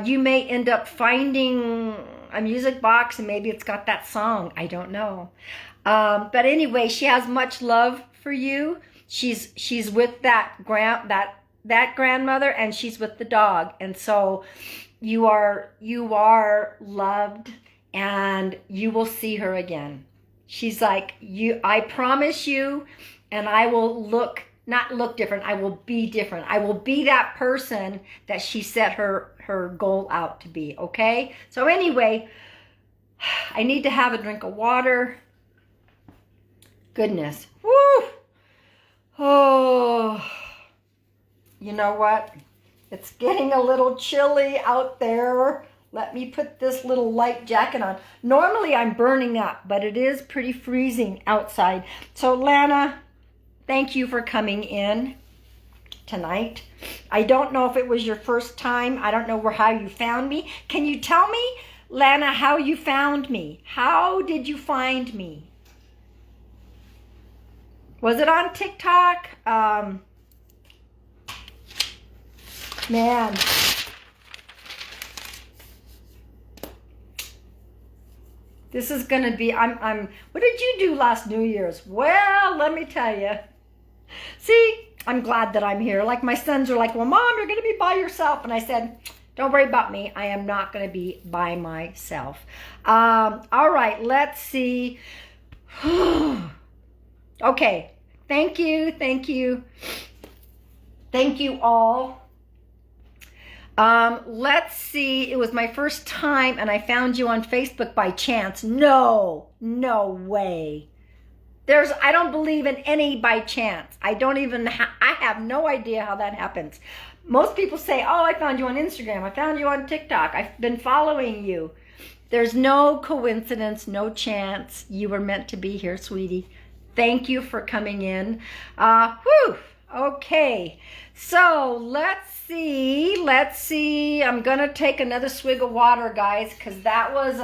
You may end up finding a music box and maybe it's got that song. I don't know. But anyway, she has much love for you. She's with that grandmother, and she's with the dog. And so you are loved, and you will see her again. She's like, I promise you, and I will not look different. I will be different. I will be that person that she set her goal out to be, okay? So anyway, I need to have a drink of water. Goodness. Woo! Oh, you know what? It's getting a little chilly out there. Let me put this little light jacket on. Normally I'm burning up, but it is pretty freezing outside. So Lana, thank you for coming in tonight. I don't know if it was your first time. I don't know how you found me. Can you tell me, Lana, how you found me? How did you find me? Was it on TikTok? Man. This is going to be, what did you do last New Year's? Well, let me tell you. See, I'm glad that I'm here. Like my sons are like, well, Mom, you're going to be by yourself. And I said, don't worry about me. I am not going to be by myself. All right, let's see. Okay, thank you. Thank you all. Let's see. It was my first time, and I found you on Facebook by chance. No way. I don't believe in any by chance. I have no idea how that happens. Most people say, oh, I found you on Instagram. I found you on TikTok. I've been following you. There's no coincidence, no chance. You were meant to be here, sweetie. Thank you for coming in. Whew. Okay. So let's see. I'm going to take another swig of water, guys, because that was,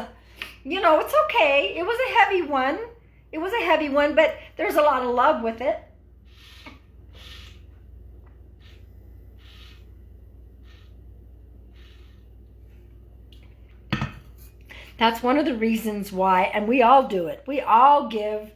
it's okay. It was a heavy one. But there's a lot of love with it. That's one of the reasons why, and we all do it. We all give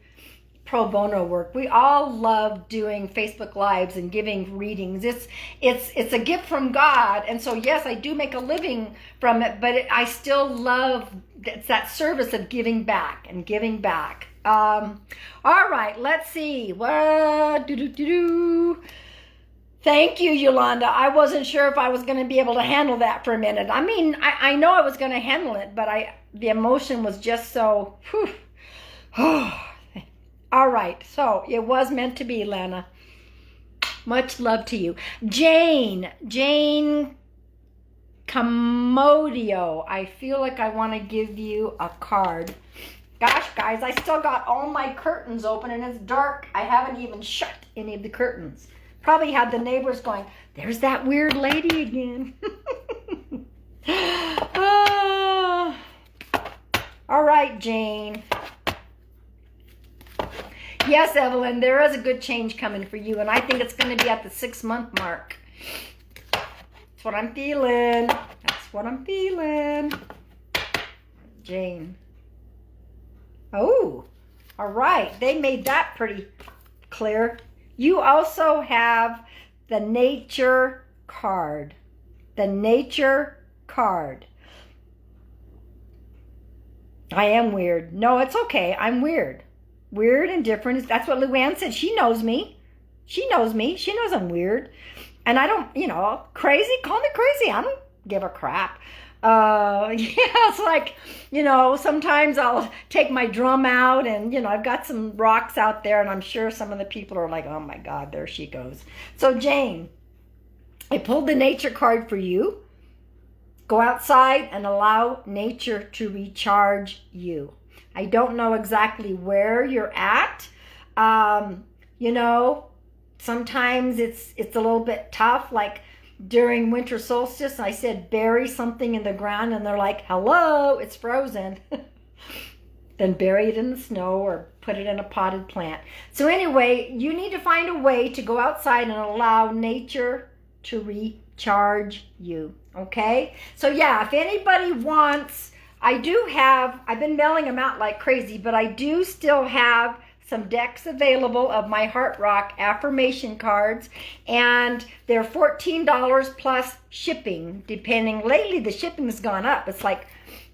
pro bono work. We all love doing Facebook Lives and giving readings. It's a gift from God, and so yes, I do make a living from it, but I still love it's that service of giving back and giving back. All right, let's see. Thank you, Yolanda. I wasn't sure if I was going to be able to handle that for a minute. I mean, I know I was going to handle it, but the emotion was just so. All right, so it was meant to be, Lana. Much love to you. Jane Comodio. I feel like I want to give you a card. Gosh, guys, I still got all my curtains open and it's dark. I haven't even shut any of the curtains. Probably had the neighbors going, there's that weird lady again. All right, Jane. Yes, Evelyn, there is a good change coming for you, and I think it's going to be at the 6-month mark. That's what I'm feeling. Jane. Oh, all right. They made that pretty clear. You also have the nature card. The nature card. I am weird. No, it's okay. I'm weird. Weird and different. That's what Luann said. She knows me. She knows I'm weird. And I don't, crazy. Call me crazy. I don't give a crap. It's like, sometimes I'll take my drum out and, I've got some rocks out there and I'm sure some of the people are like, oh my God, there she goes. So Jane, I pulled the nature card for you. Go outside and allow nature to recharge you. I don't know exactly where you're at. Sometimes it's a little bit tough, like during winter solstice, I said bury something in the ground and they're like, hello, it's frozen. Then bury it in the snow or put it in a potted plant. So anyway, you need to find a way to go outside and allow nature to recharge you. Okay? So yeah, if anybody wants, I've been mailing them out like crazy, but I do still have some decks available of my Heart Rock affirmation cards, and they're $14 plus shipping, depending. Lately, the shipping has gone up. It's like,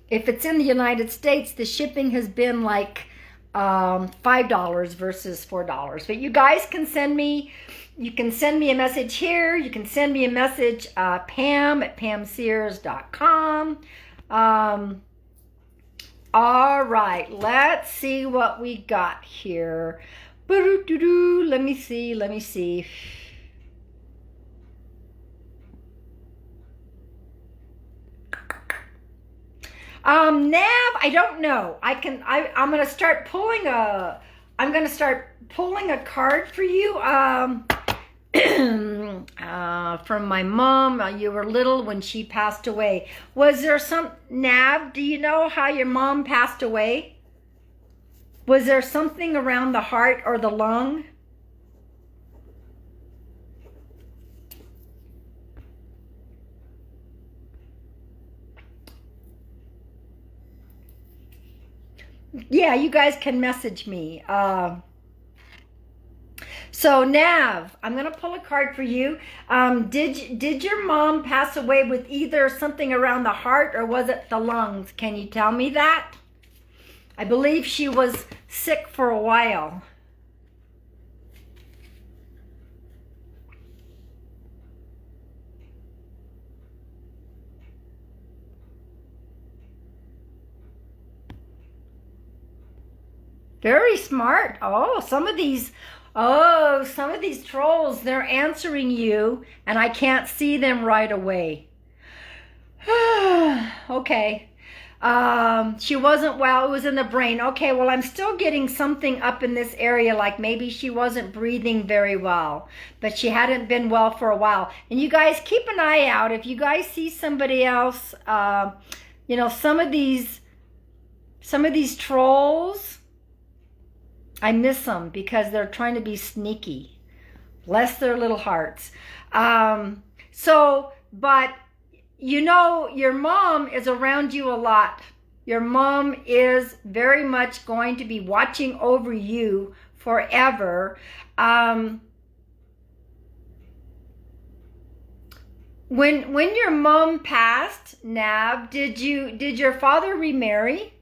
if it's in the United States, the shipping has been like $5 versus $4. But you guys can send me a message here. You can send me a message, Pam at pamsears.com. All right, let's see what we got here. Let me see. Nav, I don't know. I'm going to start pulling a card for you. From my mom. You were little when she passed away. Was there Nav, do you know how your mom passed away? Was there something around the heart or the lung? Yeah, you guys can message me. So Nav, I'm going to pull a card for you. Did your mom pass away with either something around the heart or was it the lungs? Can you tell me that? I believe she was sick for a while. Very smart. Some of these trolls, they're answering you and I can't see them right away. Okay. She wasn't well. It was in the brain. Okay, well, I'm still getting something up in this area, like maybe she wasn't breathing very well, but she hadn't been well for a while. And you guys keep an eye out. If you guys see somebody else, you know, some of these trolls, I miss them because they're trying to be sneaky. Bless their little hearts. But you know, your mom is around you a lot. Your mom is very much going to be watching over you forever. When your mom passed, Nav, did your father remarry?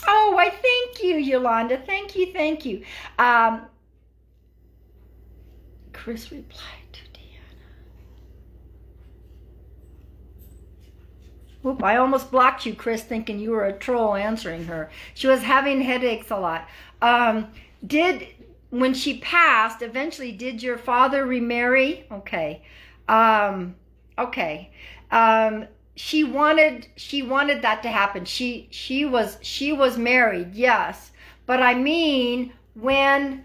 Oh, I thank you, Yolanda. Thank you. Chris replied. Oop, I almost blocked you, Chris, thinking you were a troll answering her. She was having headaches a lot. When she passed, eventually, did your father remarry? Okay. Okay. She wanted that to happen. She was married, yes. But I mean, when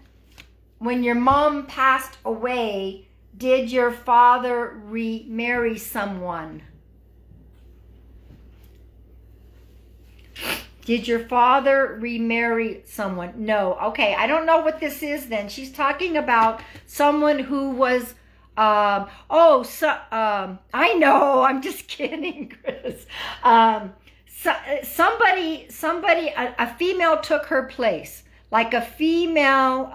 your mom passed away, did your father remarry someone? Did your father remarry someone? No. Okay, I don't know what this is then. She's talking about someone who was, I know, I'm just kidding, Chris. Somebody, a female took her place. Like a female,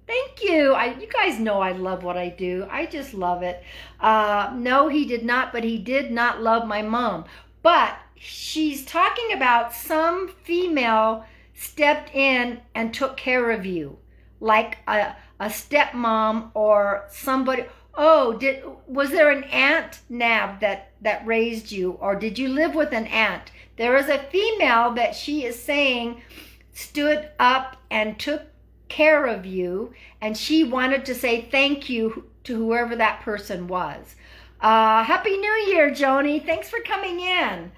thank you. You guys know I love what I do. I just love it. No, he did not, but he did not love my mom. But she's talking about some female stepped in and took care of you, like a stepmom or somebody. Oh, was there an aunt, Nav, that raised you, or did you live with an aunt? There is a female that she is saying stood up and took care of you, and she wanted to say thank you to whoever that person was. Happy New Year, Joni. Thanks for coming in.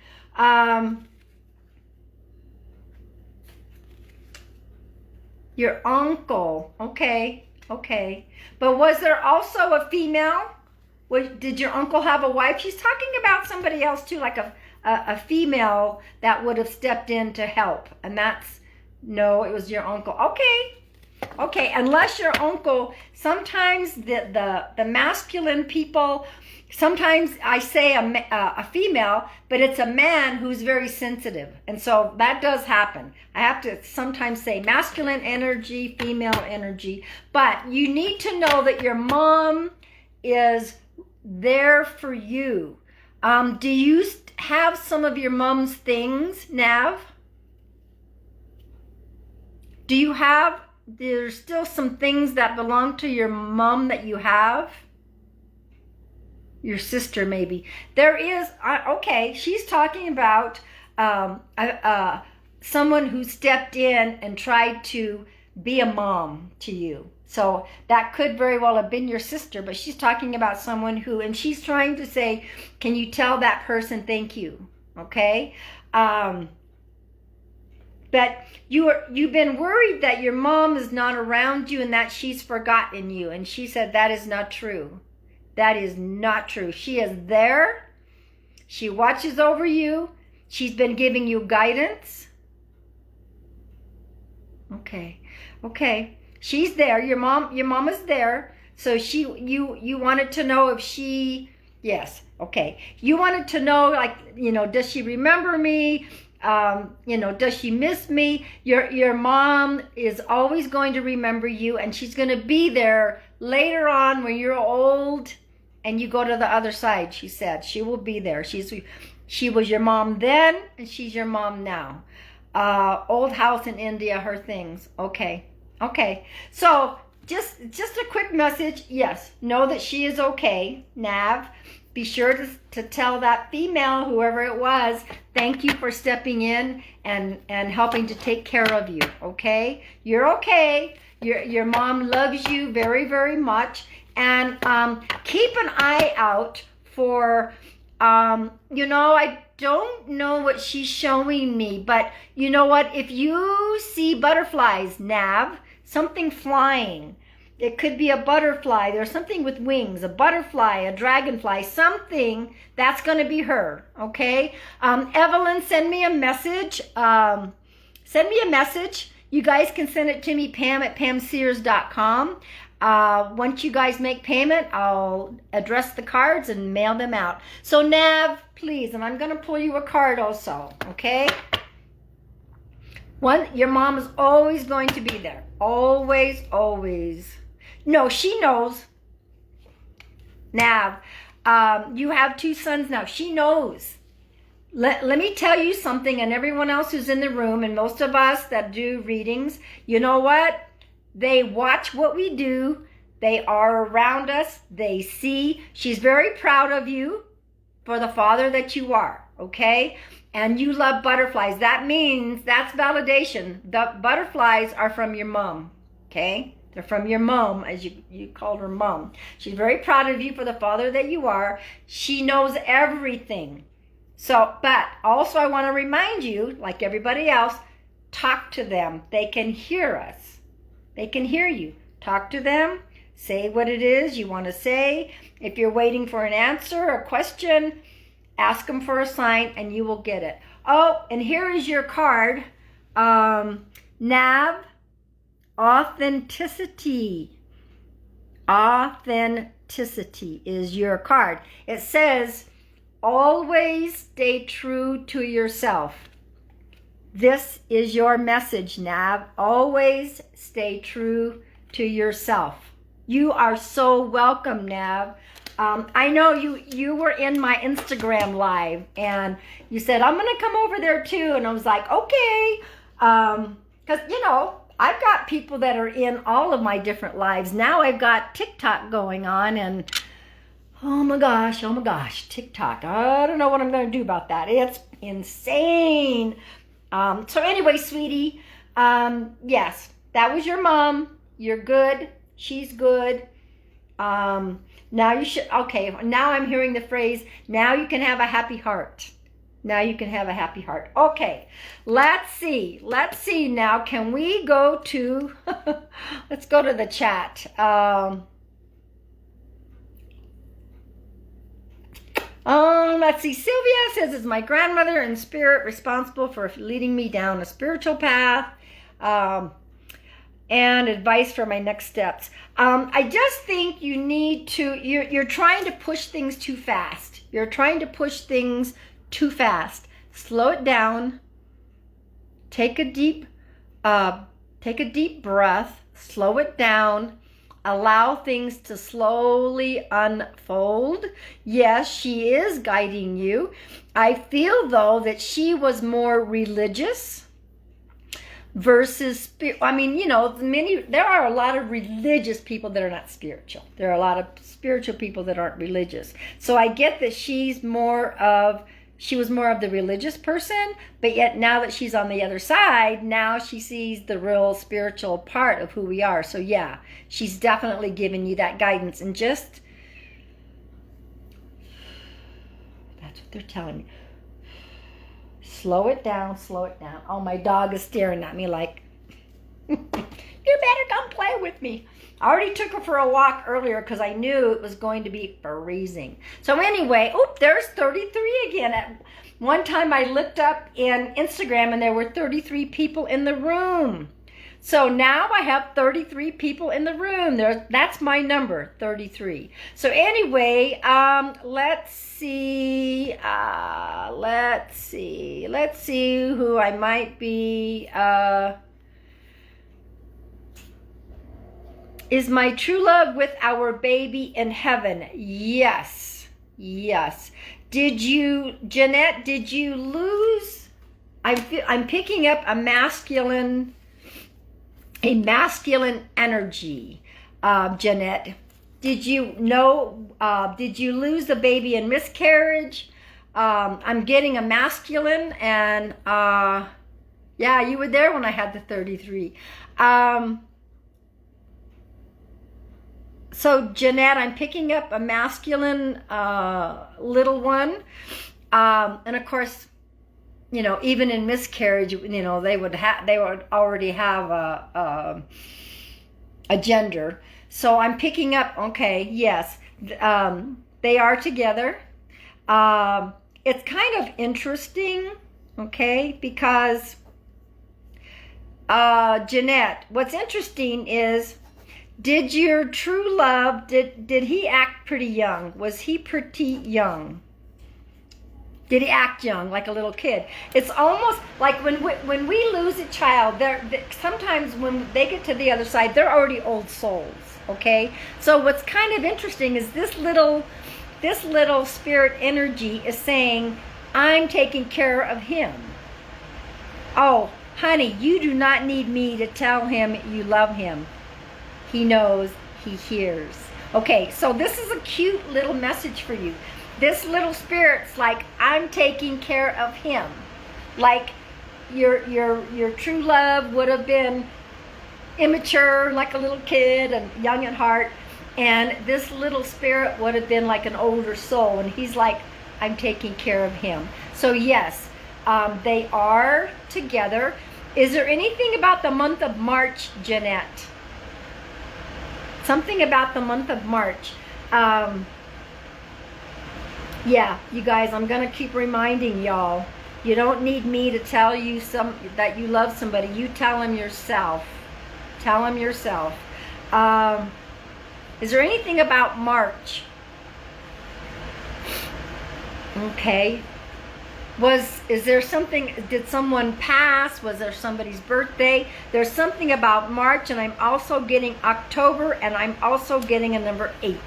Your uncle. Okay. But was there also a female? Did your uncle have a wife? She's talking about somebody else too, like a female that would have stepped in to help. And no, it was your uncle. Okay, unless your uncle, sometimes the masculine people, sometimes I say a female, but it's a man who's very sensitive. And so that does happen. I have to sometimes say masculine energy, female energy. But you need to know that your mom is there for you. Do you have some of your mom's things, Nav? There's still some things that belong to your mom that you have? Your sister, maybe. There is, okay, she's talking about someone who stepped in and tried to be a mom to you. So that could very well have been your sister, but she's talking about someone who, and she's trying to say, can you tell that person thank you? Okay? But you've been worried that your mom is not around you and that she's forgotten you. And she said that is not true. That is not true. She is there. She watches over you. She's been giving you guidance. Okay. She's there. Your mom is there. So you wanted to know if she, yes. Okay. You wanted to know, like, does she remember me? Does she miss me? Your mom is always going to remember you, and she's going to be there later on when you're old and you go to the other side. She said she will be there. She was your mom then, and she's your mom now. Old house in India, her things. Okay. So just a quick message. Yes, know that she is okay. Nav, be sure to tell that female, whoever it was, thank you for stepping in and helping to take care of you. Okay, you're okay. Your mom loves you very, very much, and keep an eye out for I don't know what she's showing me, but you know what? If you see butterflies, Nav, something flying, it could be a butterfly. There's something with wings, a butterfly, a dragonfly, something that's going to be her. Okay. Evelyn, send me a message. You guys can send it to me, Pam at pamsears.com. Once you guys make payment, I'll address the cards and mail them out. So Nav, please, and I'm going to pull you a card also, okay? One, your mom is always going to be there. Always, always. No, she knows. Nav, you have 2 sons now. She knows. Let me tell you something, and everyone else who's in the room, and most of us that do readings, you know what? They watch what we do. They are around us. They see. She's very proud of you for the father that you are, okay? And you love butterflies. That means that's validation. The butterflies are from your mom, okay? They're from your mom, as you called her mom. She's very proud of you for the father that you are. She knows everything. So, but also I want to remind you, like everybody else, talk to them. They can hear us. They can hear you. Talk to them. Say what it is you want to say. If you're waiting for an answer or a question, ask them for a sign and you will get it. Oh, and here is your card. Nav, authenticity. Authenticity is your card. It says, always stay true to yourself. This is your message, Nav. Always stay true to yourself. You are so welcome, Nav. I know you were in my Instagram live and you said, I'm going to come over there too. And I was like, okay. Because, I've got people that are in all of my different lives. Now I've got TikTok going on and oh my gosh, TikTok. I don't know what I'm going to do about that. It's insane. So anyway, sweetie, yes, that was your mom. You're good. She's good. Now you should, okay, now I'm hearing the phrase, now you can have a happy heart. Now you can have a happy heart. Okay, let's see now. Can we go to, let's go to the chat. Let's see. Sylvia says, is my grandmother in spirit responsible for leading me down a spiritual path? And advice for my next steps. I just think you need to, you're trying to push things too fast. You're trying to push things too fast. Slow it down. Take a deep breath. Slow it down. Allow things to slowly unfold. Yes, she is guiding you. I feel, though, that she was more religious versus, there are a lot of religious people that are not spiritual. There are a lot of spiritual people that aren't religious. So I get that she was more of the religious person, but yet now that she's on the other side, now she sees the real spiritual part of who we are. So yeah, she's definitely giving you that guidance. And just, that's what they're telling me. Slow it down, slow it down. Oh, my dog is staring at me like, you better come play with me. I already took her for a walk earlier because I knew it was going to be freezing. So anyway, there's 33 again. At one time I looked up in Instagram and there were 33 people in the room. So now I have 33 people in the room. That's my number, 33. So anyway, let's see who I might be. Is my true love with our baby in heaven? Yes. Jeanette, did you lose? I'm picking up a masculine energy. Jeanette, did you lose the baby in miscarriage? I'm getting a masculine, and yeah, you were there when I had the 33. So Jeanette, I'm picking up a masculine little one. And of course, you know, even in miscarriage, you know, they would already have a gender. So I'm picking up, okay, yes, they are together. It's kind of interesting, okay, because Jeanette, what's interesting is, did your true love, did he act pretty young? Was he pretty young? Did he act young, like a little kid? It's almost like when we lose a child, sometimes when they get to the other side, they're already old souls, okay? So what's kind of interesting is this little spirit energy is saying, I'm taking care of him. Oh, honey, you do not need me to tell him you love him. He knows, he hears. Okay, so this is a cute little message for you. This little spirit's like, I'm taking care of him. Like your true love would have been immature, like a little kid and young at heart. And this little spirit would have been like an older soul. And he's like, I'm taking care of him. So yes, they are together. Is there anything about the month of March, Jeanette? Something about the month of March. Yeah, you guys, I'm going to keep reminding y'all. You don't need me to tell you that you love somebody. You tell them yourself. Tell them yourself. Is there anything about March? Okay. Is there something, did someone pass? Was there somebody's birthday? There's something about March, and I'm also getting October, and I'm also getting a number 8.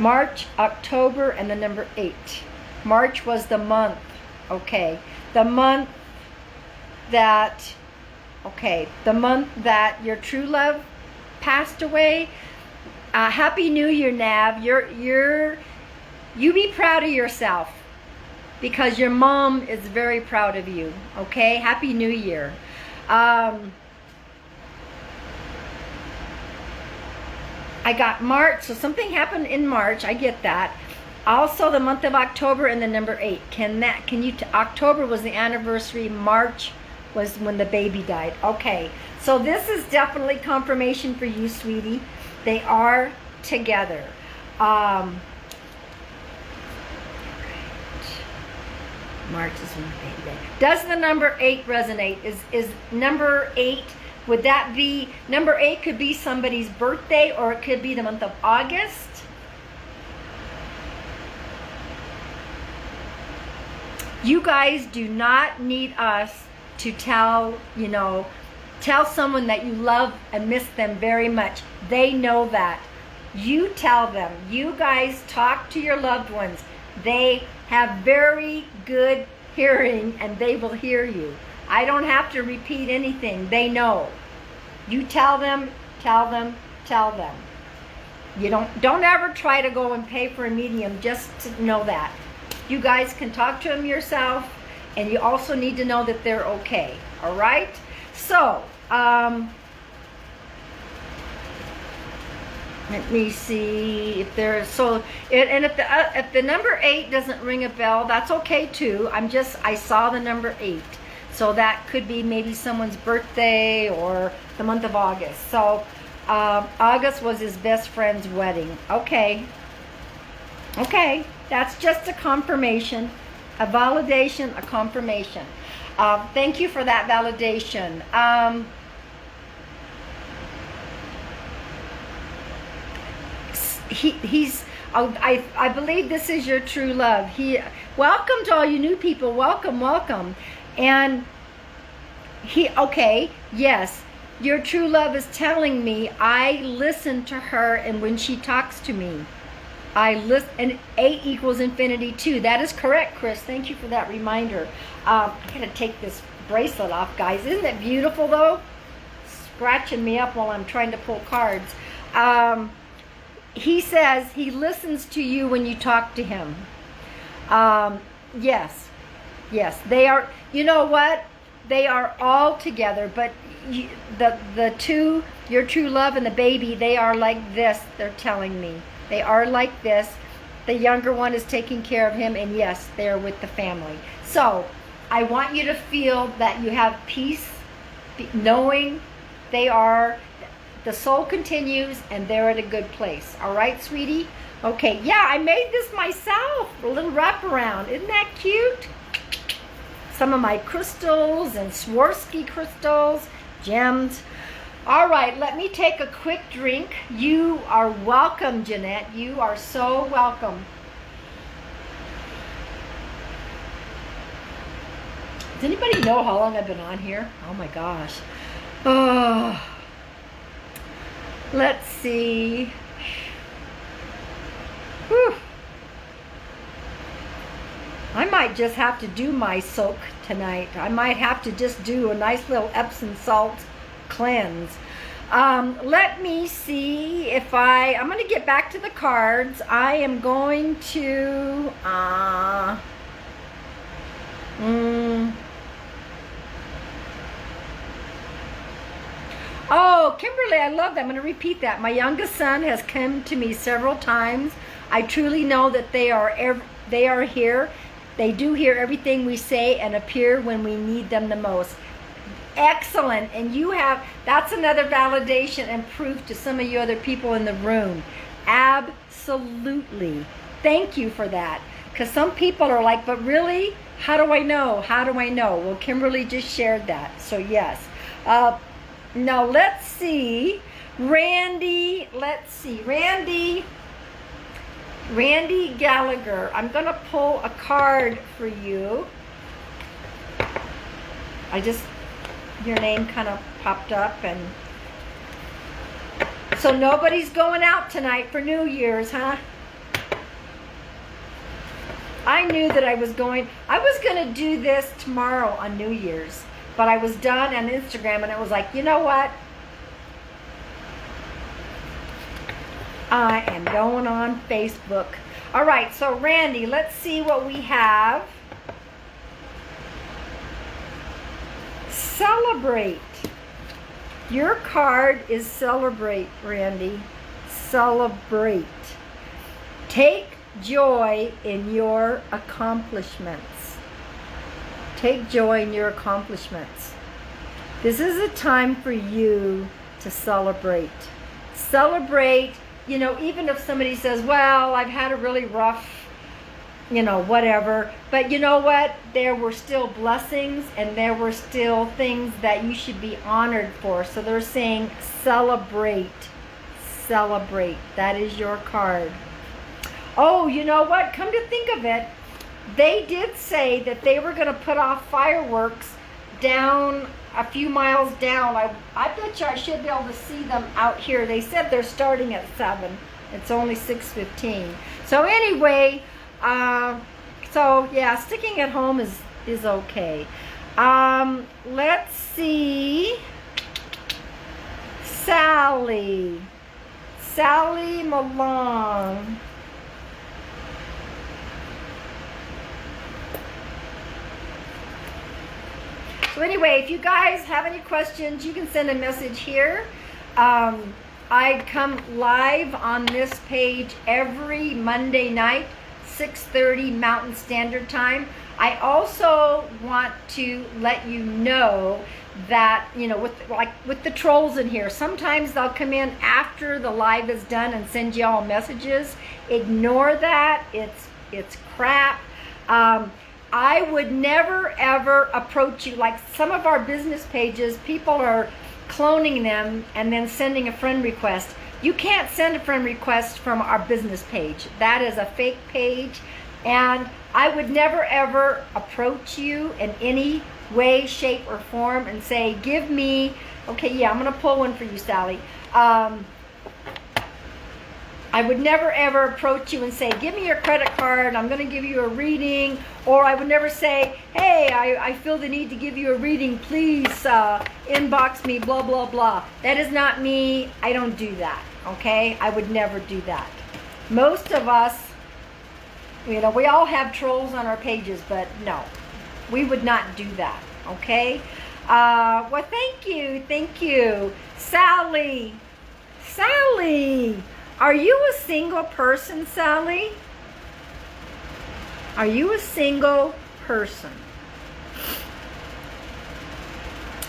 March, October, and the number 8. March was the month, okay. The month that your true love passed away. Happy New Year, Nav. You be proud of yourself, because your mom is very proud of you, okay? Happy New Year. I got March, so something happened in March. I get that. Also, the month of October and the number 8. October was the anniversary. March was when the baby died. Okay, so this is definitely confirmation for you, sweetie. They are together. March is when the baby died. Does the number 8 resonate? Is number 8? Would that be, number 8 could be somebody's birthday, or it could be the month of August. You guys do not need us to tell someone that you love and miss them very much. They know that. You tell them. You guys talk to your loved ones. They have very good hearing, and they will hear you. I don't have to repeat anything. They know. You tell them, tell them, tell them. You don't ever try to go and pay for a medium, just to know that. You guys can talk to them yourself, and you also need to know that they're okay. All right? So, let me see if there's, if the number 8 doesn't ring a bell, that's okay too. I saw the number 8. So that could be maybe someone's birthday or the month of August. So August was his best friend's wedding. Okay. Okay. That's just a confirmation, a validation, a confirmation. Thank you for that validation. I believe this is your true love. Welcome to all you new people. Welcome, welcome. And yes, your true love is telling me I listen to her, and when she talks to me, I listen, and 8 equals infinity too. That is correct, Chris. Thank you for that reminder. I gotta take this bracelet off, guys. Isn't it beautiful though? Scratching me up while I'm trying to pull cards. He says he listens to you when you talk to him. Yes, they are. You know what? They are all together, but the two, your true love and the baby, they are like this. They're telling me they are like this. The younger one is taking care of him, and yes, they're with the family. So I want you to feel that you have peace, knowing they are, the soul continues and they're at a good place. All right, sweetie? Okay, yeah, I made this myself, a little wraparound. Isn't that cute? Some of my crystals and Swarovski crystals, gems. All right, let me take a quick drink. You are welcome, Jeanette. You are so welcome. Does anybody know how long I've been on here? Oh my gosh. Oh. Let's see. Whew. I might just have to do my soak tonight. I might have to just do a nice little Epsom salt cleanse. Let me see if I'm going to get back to the cards. I am going to oh, Kimberly, I love that. I'm going to repeat that. My youngest son has come to me several times. I truly know that they are here. They do hear everything we say and appear when we need them the most. Excellent. And that's another validation and proof to some of you other people in the room. Absolutely. Thank you for that. Because some people are like, but really? How do I know? How do I know? Well, Kimberly just shared that. So yes. Now let's see. Randy Gallagher. I'm going to pull a card for you. Your name kind of popped up, and so nobody's going out tonight for New Year's, huh? I knew that I was going to do this tomorrow on New Year's, but I was done on Instagram and it was like, you know what? I am going on Facebook. All right, so Randy, let's see what we have. Celebrate. Your card is celebrate, Randy. Celebrate. Take joy in your accomplishments. Take joy in your accomplishments. This is a time for you to celebrate. Celebrate, even if somebody says, well, I've had a really rough, whatever. But you know what? There were still blessings and there were still things that you should be honored for. So they're saying celebrate. Celebrate. That is your card. Oh, you know what? Come to think of it, they did say that they were going to put off fireworks down a few miles down. I bet you I should be able to see them out here. They said they're starting at 7. It's only 6:15. So anyway, yeah, sticking at home is okay. Let's see. Sally Malone. So anyway, if you guys have any questions, you can send a message here. I come live on this page every Monday night, 6:30 Mountain Standard Time. I also want to let you know that, with the trolls in here, sometimes they'll come in after the live is done and send you all messages. Ignore that. It's crap. I would never ever approach you. Like some of our business pages, people are cloning them and then sending a friend request. You can't send a friend request from our business page. That is a fake page, and I would never ever approach you in any way, shape, or form and say, give me, okay, yeah, I'm gonna pull one for you, Sally. I would never ever approach you and say, give me your credit card, I'm going to give you a reading. Or I would never say, hey, I feel the need to give you a reading, please inbox me, blah, blah, blah. That is not me. I don't do that, okay? I would never do that. Most of us, we all have trolls on our pages, but no, we would not do that, okay? Well, thank you. Thank you. Sally. Sally. Are you a single person, Sally? Are you a single person?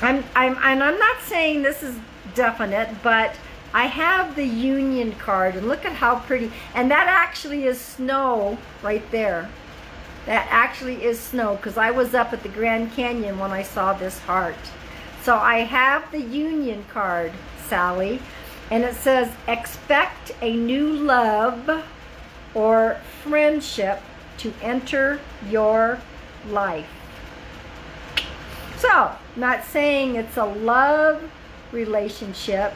And I'm not saying this is definite, but I have the Union card, and look at how pretty. And that actually is snow right there. That actually is snow, because I was up at the Grand Canyon when I saw this heart. So I have the Union card, Sally, and it says, expect a new love or friendship to enter your life. So, not saying it's a love relationship,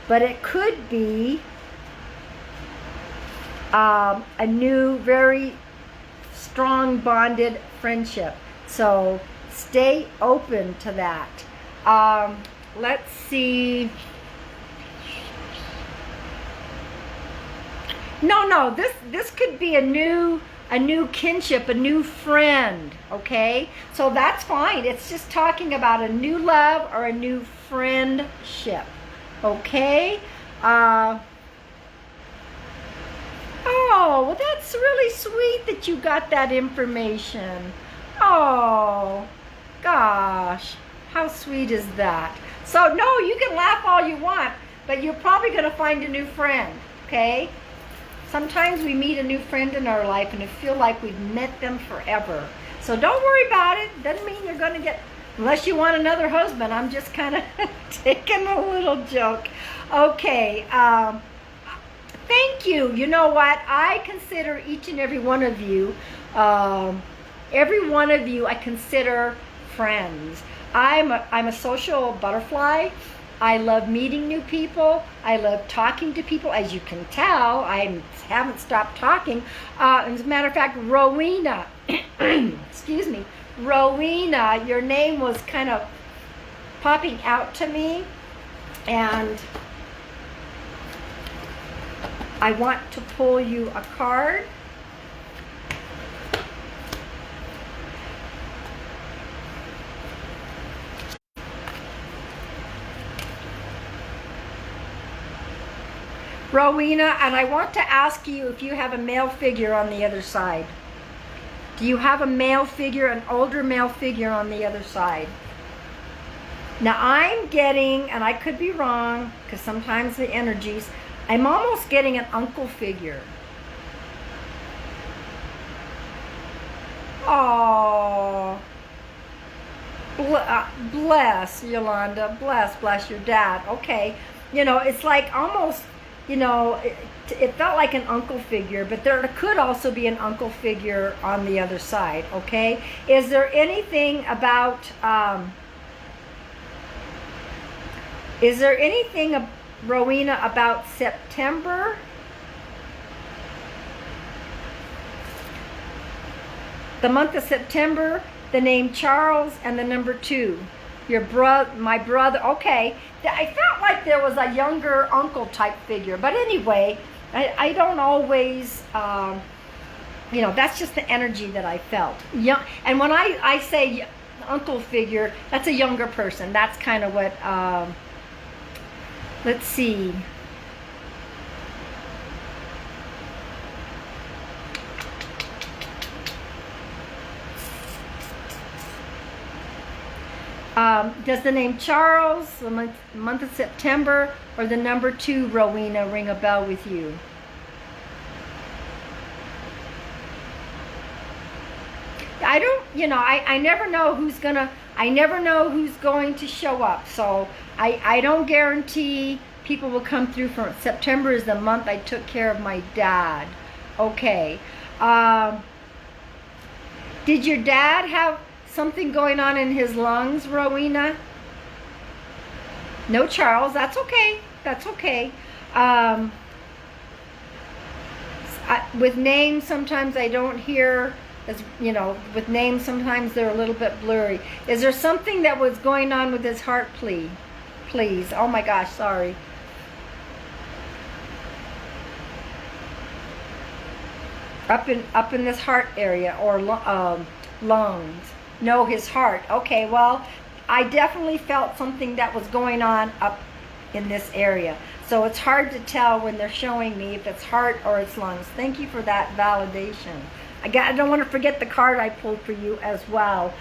but it could be a new, very strong bonded friendship. So stay open to that. Let's see. No, this could be a new kinship, a new friend, okay? So that's fine. It's just talking about a new love or a new friendship, okay? Oh, well, that's really sweet that you got that information. Oh, gosh, how sweet is that? So, no, you can laugh all you want, but you're probably going to find a new friend, okay? Sometimes we meet a new friend in our life and it feels like we've met them forever. So don't worry about it. Doesn't mean you're going to get, unless you want another husband. I'm just kind of taking a little joke. Okay, thank you. You know what? I consider each and every one of you, I consider friends. I'm a social butterfly. I love meeting new people. I love talking to people. As you can tell, I haven't stopped talking. As a matter of fact, Rowena, excuse me, Rowena, your name was kind of popping out to me, and I want to pull you a card. Rowena, and I want to ask you if you have a male figure on the other side. Do you have a male figure, an older male figure on the other side? Now I'm getting, and I could be wrong, because sometimes the energies, I'm almost getting an uncle figure. Oh, bless, Yolanda, bless your dad. Okay, you know, it's like almost, you know, it felt like an uncle figure, but there could also be an uncle figure on the other side, okay? Is there anything about, Rowena, about September? The month of September, the name Charles and the number 2. My brother, okay. I felt like there was a younger uncle type figure, but anyway, I don't always, you know, that's just the energy that I felt. Young, and when I say uncle figure, that's a younger person. That's kind of what, let's see. Does the name Charles, the month of September, or the number 2, Rowena, ring a bell with you? I don't, you know, I never know who's going to show up. So I don't guarantee people will come through. For September is the month I took care of my dad. Okay. Did your dad have something going on in his lungs, Rowena? No, Charles. That's okay. That's okay. With names, sometimes I don't hear, as you know, with names, sometimes they're a little bit blurry. Is there something that was going on with his heart, please? Oh my gosh, sorry. Up in this heart area, or lungs. No, his heart. Okay, well, I definitely felt something that was going on up in this area. So it's hard to tell when they're showing me if it's heart or it's lungs. Thank you for that validation. I don't want to forget the card I pulled for you as well.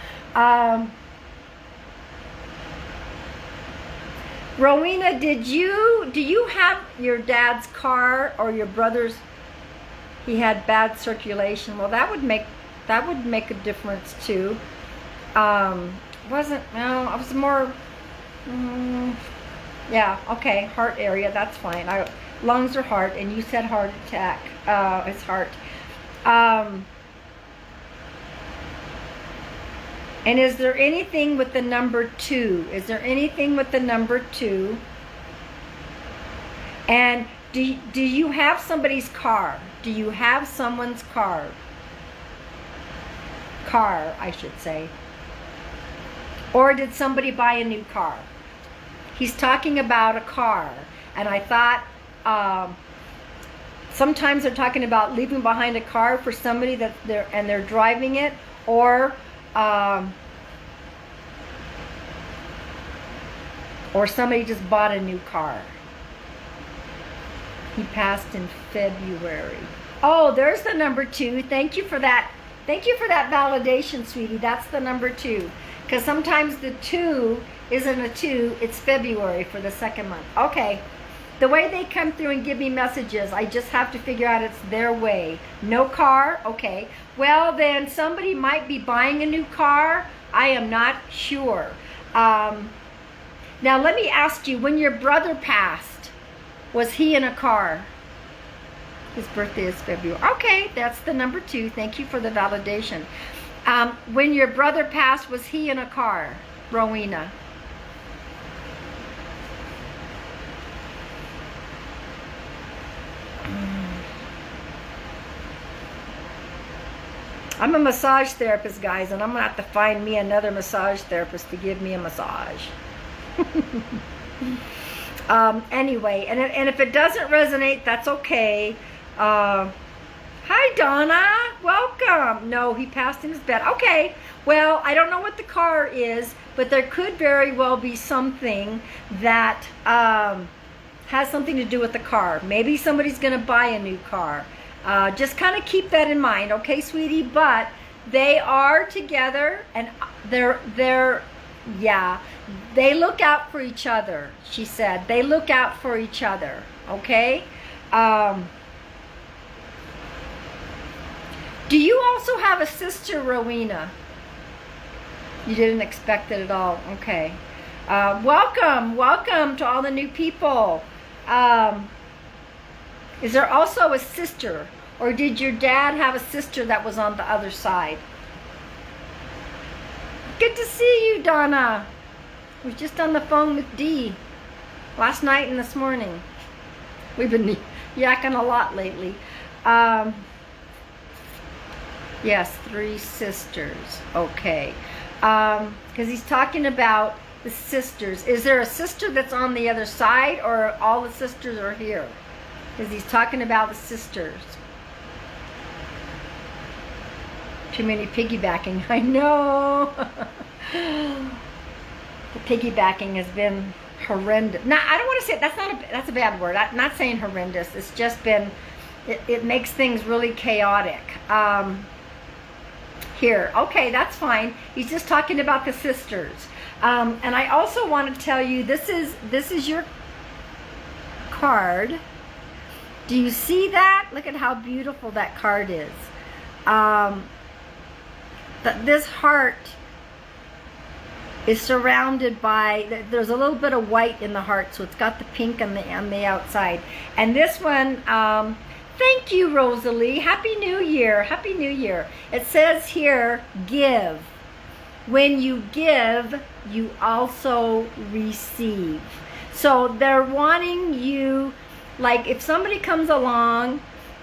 Rowena, do you have your dad's car or your brother's? He had bad circulation. Well, that would make a difference too. I was more, yeah, okay, heart area, that's fine. Lungs or heart, and you said heart attack. It's heart. And is there anything with the number 2? Is there anything with the number 2? And do you have somebody's car? Do you have someone's car? Car, I should say. Or did somebody buy a new car? He's talking about a car. And I thought, sometimes they're talking about leaving behind a car for somebody that they're driving it, or somebody just bought a new car. He passed in February. Oh, there's the number 2. Thank you for that. Thank you for that validation, sweetie. That's the number 2. Because sometimes the 2 isn't a 2, it's February for the second month. Okay. The way they come through and give me messages, I just have to figure out it's their way. No car? Okay. Well, then somebody might be buying a new car. I am not sure. Now, let me ask you, when your brother passed, was he in a car? His birthday is February. Okay, that's the number 2. Thank you for the validation. When your brother passed, was he in a car, Rowena? I'm a massage therapist, guys, and I'm going to have to find me another massage therapist to give me a massage. Anyway, and if it doesn't resonate, that's okay. Hi, Donna. Welcome. No, he passed in his bed. Okay. Well, I don't know what the car is, but there could very well be something that has something to do with the car. Maybe somebody's going to buy a new car. Just kind of keep that in mind, okay, sweetie? But they are together, and they look out for each other, she said. They look out for each other, okay? Do you also have a sister, Rowena? You didn't expect it at all. Okay. Welcome to all the new people. Is there also a sister? Or did your dad have a sister that was on the other side? Good to see you, Donna. I was just on the phone with Dee last night and this morning. We've been yakking a lot lately. Yes, 3 sisters. Okay. Because he's talking about the sisters. Is there a sister that's on the other side, or all the sisters are here? Because he's talking about the sisters. Too many piggybacking. I know. The piggybacking has been horrendous. Now, I don't want to say that's a bad word. I'm not saying horrendous. It's just been, it makes things really chaotic. Here, okay, that's fine. He's just talking about the sisters. And I also want to tell you, this is your card. Do you see that? Look at how beautiful that card is. This heart is surrounded by, there's a little bit of white in the heart, so it's got the pink on the outside. And this one, thank you, Rosalie. Happy New Year. Happy New Year. It says here, give. When you give, you also receive. So they're wanting you, like if somebody comes along,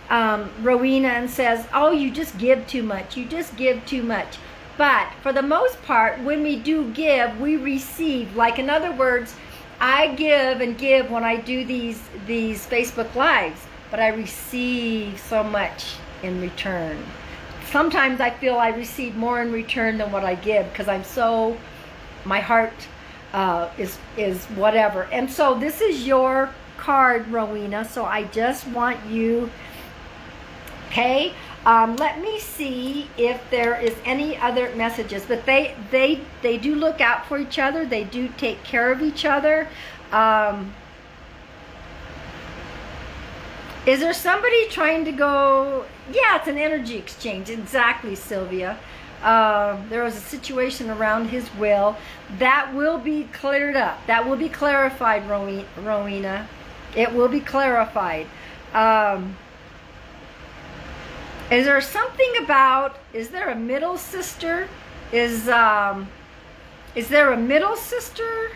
Rowena, and says, oh, you just give too much. You just give too much. But for the most part, when we do give, we receive. Like, in other words, I give and give when I do these Facebook Lives, but I receive so much in return. Sometimes I feel I receive more in return than what I give, because I'm so my heart is whatever. And so this is your card, Rowena. So I just want you, okay? Let me see if there is any other messages. But they do look out for each other. They do take care of each other. Is there somebody trying to go? Yeah, it's an energy exchange. Exactly, Sylvia. There was a situation around his will. That will be cleared up. That will be clarified, Rowena. It will be clarified. Is there something about, is there a middle sister? Is there a middle sister?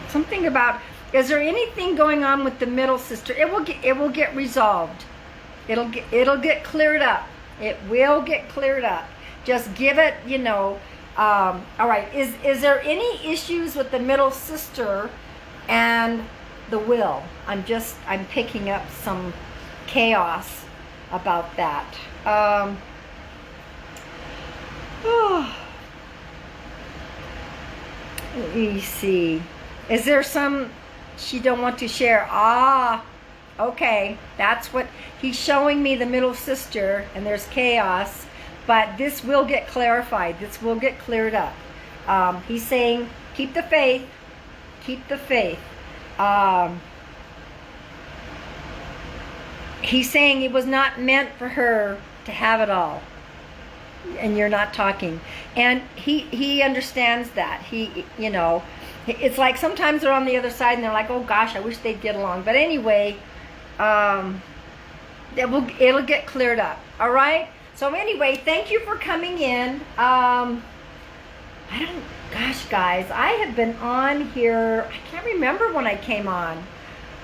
Something about, is there anything going on with the middle sister? It will get resolved. It'll get cleared up. It will get cleared up. Just give it, you know. All right. Is there any issues with the middle sister and the will? I'm picking up some chaos about that. Let me see. Is there some she don't want to share? Okay. That's what he's showing me, the middle sister, and there's chaos. But this will get clarified. This will get cleared up. He's saying, keep the faith. Keep the faith. He's saying it was not meant for her to have it all. And you're not talking. And he understands that. He, you know, it's like sometimes they're on the other side and they're like, oh gosh, I wish they'd get along. But anyway, it'll get cleared up. All right? So anyway, thank you for coming in. Gosh, guys, I have been on here. I can't remember when I came on.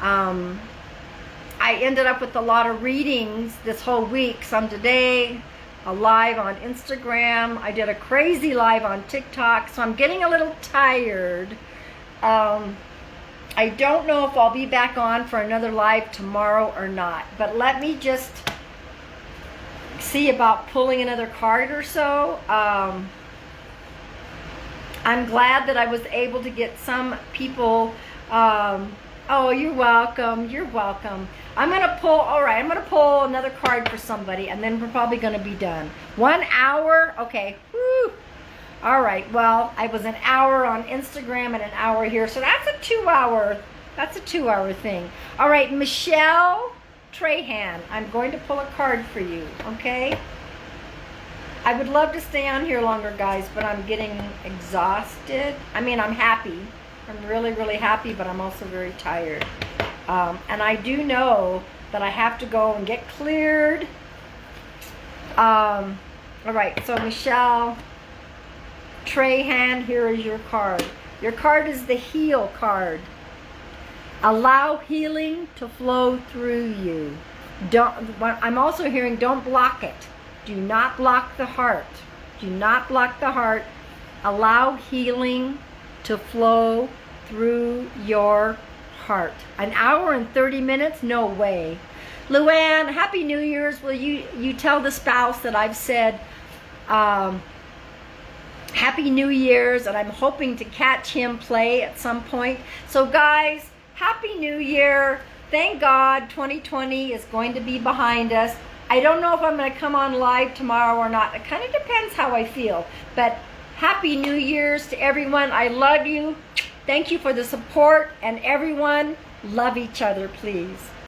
I ended up with a lot of readings this whole week. Some today, a live on Instagram. I did a crazy live on TikTok. So I'm getting a little tired. I don't know if I'll be back on for another live tomorrow or not. But let me just see about pulling another card or so. I'm glad that I was able to get some people. Oh, you're welcome. You're welcome. I'm going to pull, all right, I'm going to pull another card for somebody, and then we're probably going to be done. 1 hour? Okay. Woo. All right. Well, I was an hour on Instagram and an hour here, so that's a 2 hour. That's a 2 hour thing. All right, Michelle Trahan, I'm going to pull a card for you, okay? I would love to stay on here longer, guys, but I'm getting exhausted. I mean, I'm happy. I'm really, really happy, but I'm also very tired. And I do know that I have to go and get cleared. All right, so Michelle Trahan, here is your card. Your card is the Heal card. Allow healing to flow through you. I'm also hearing don't block it. Do not block the heart. Do not block the heart. Allow healing to flow through your heart. 1 hour and 30 minutes? No way. Luann, Happy New Year's. Will you tell the spouse that I've said Happy New Year's, and I'm hoping to catch him play at some point. So guys, Happy New Year. Thank God 2020 is going to be behind us. I don't know if I'm going to come on live tomorrow or not. It kind of depends how I feel. But Happy New Year's to everyone. I love you. Thank you for the support. And everyone, love each other, please.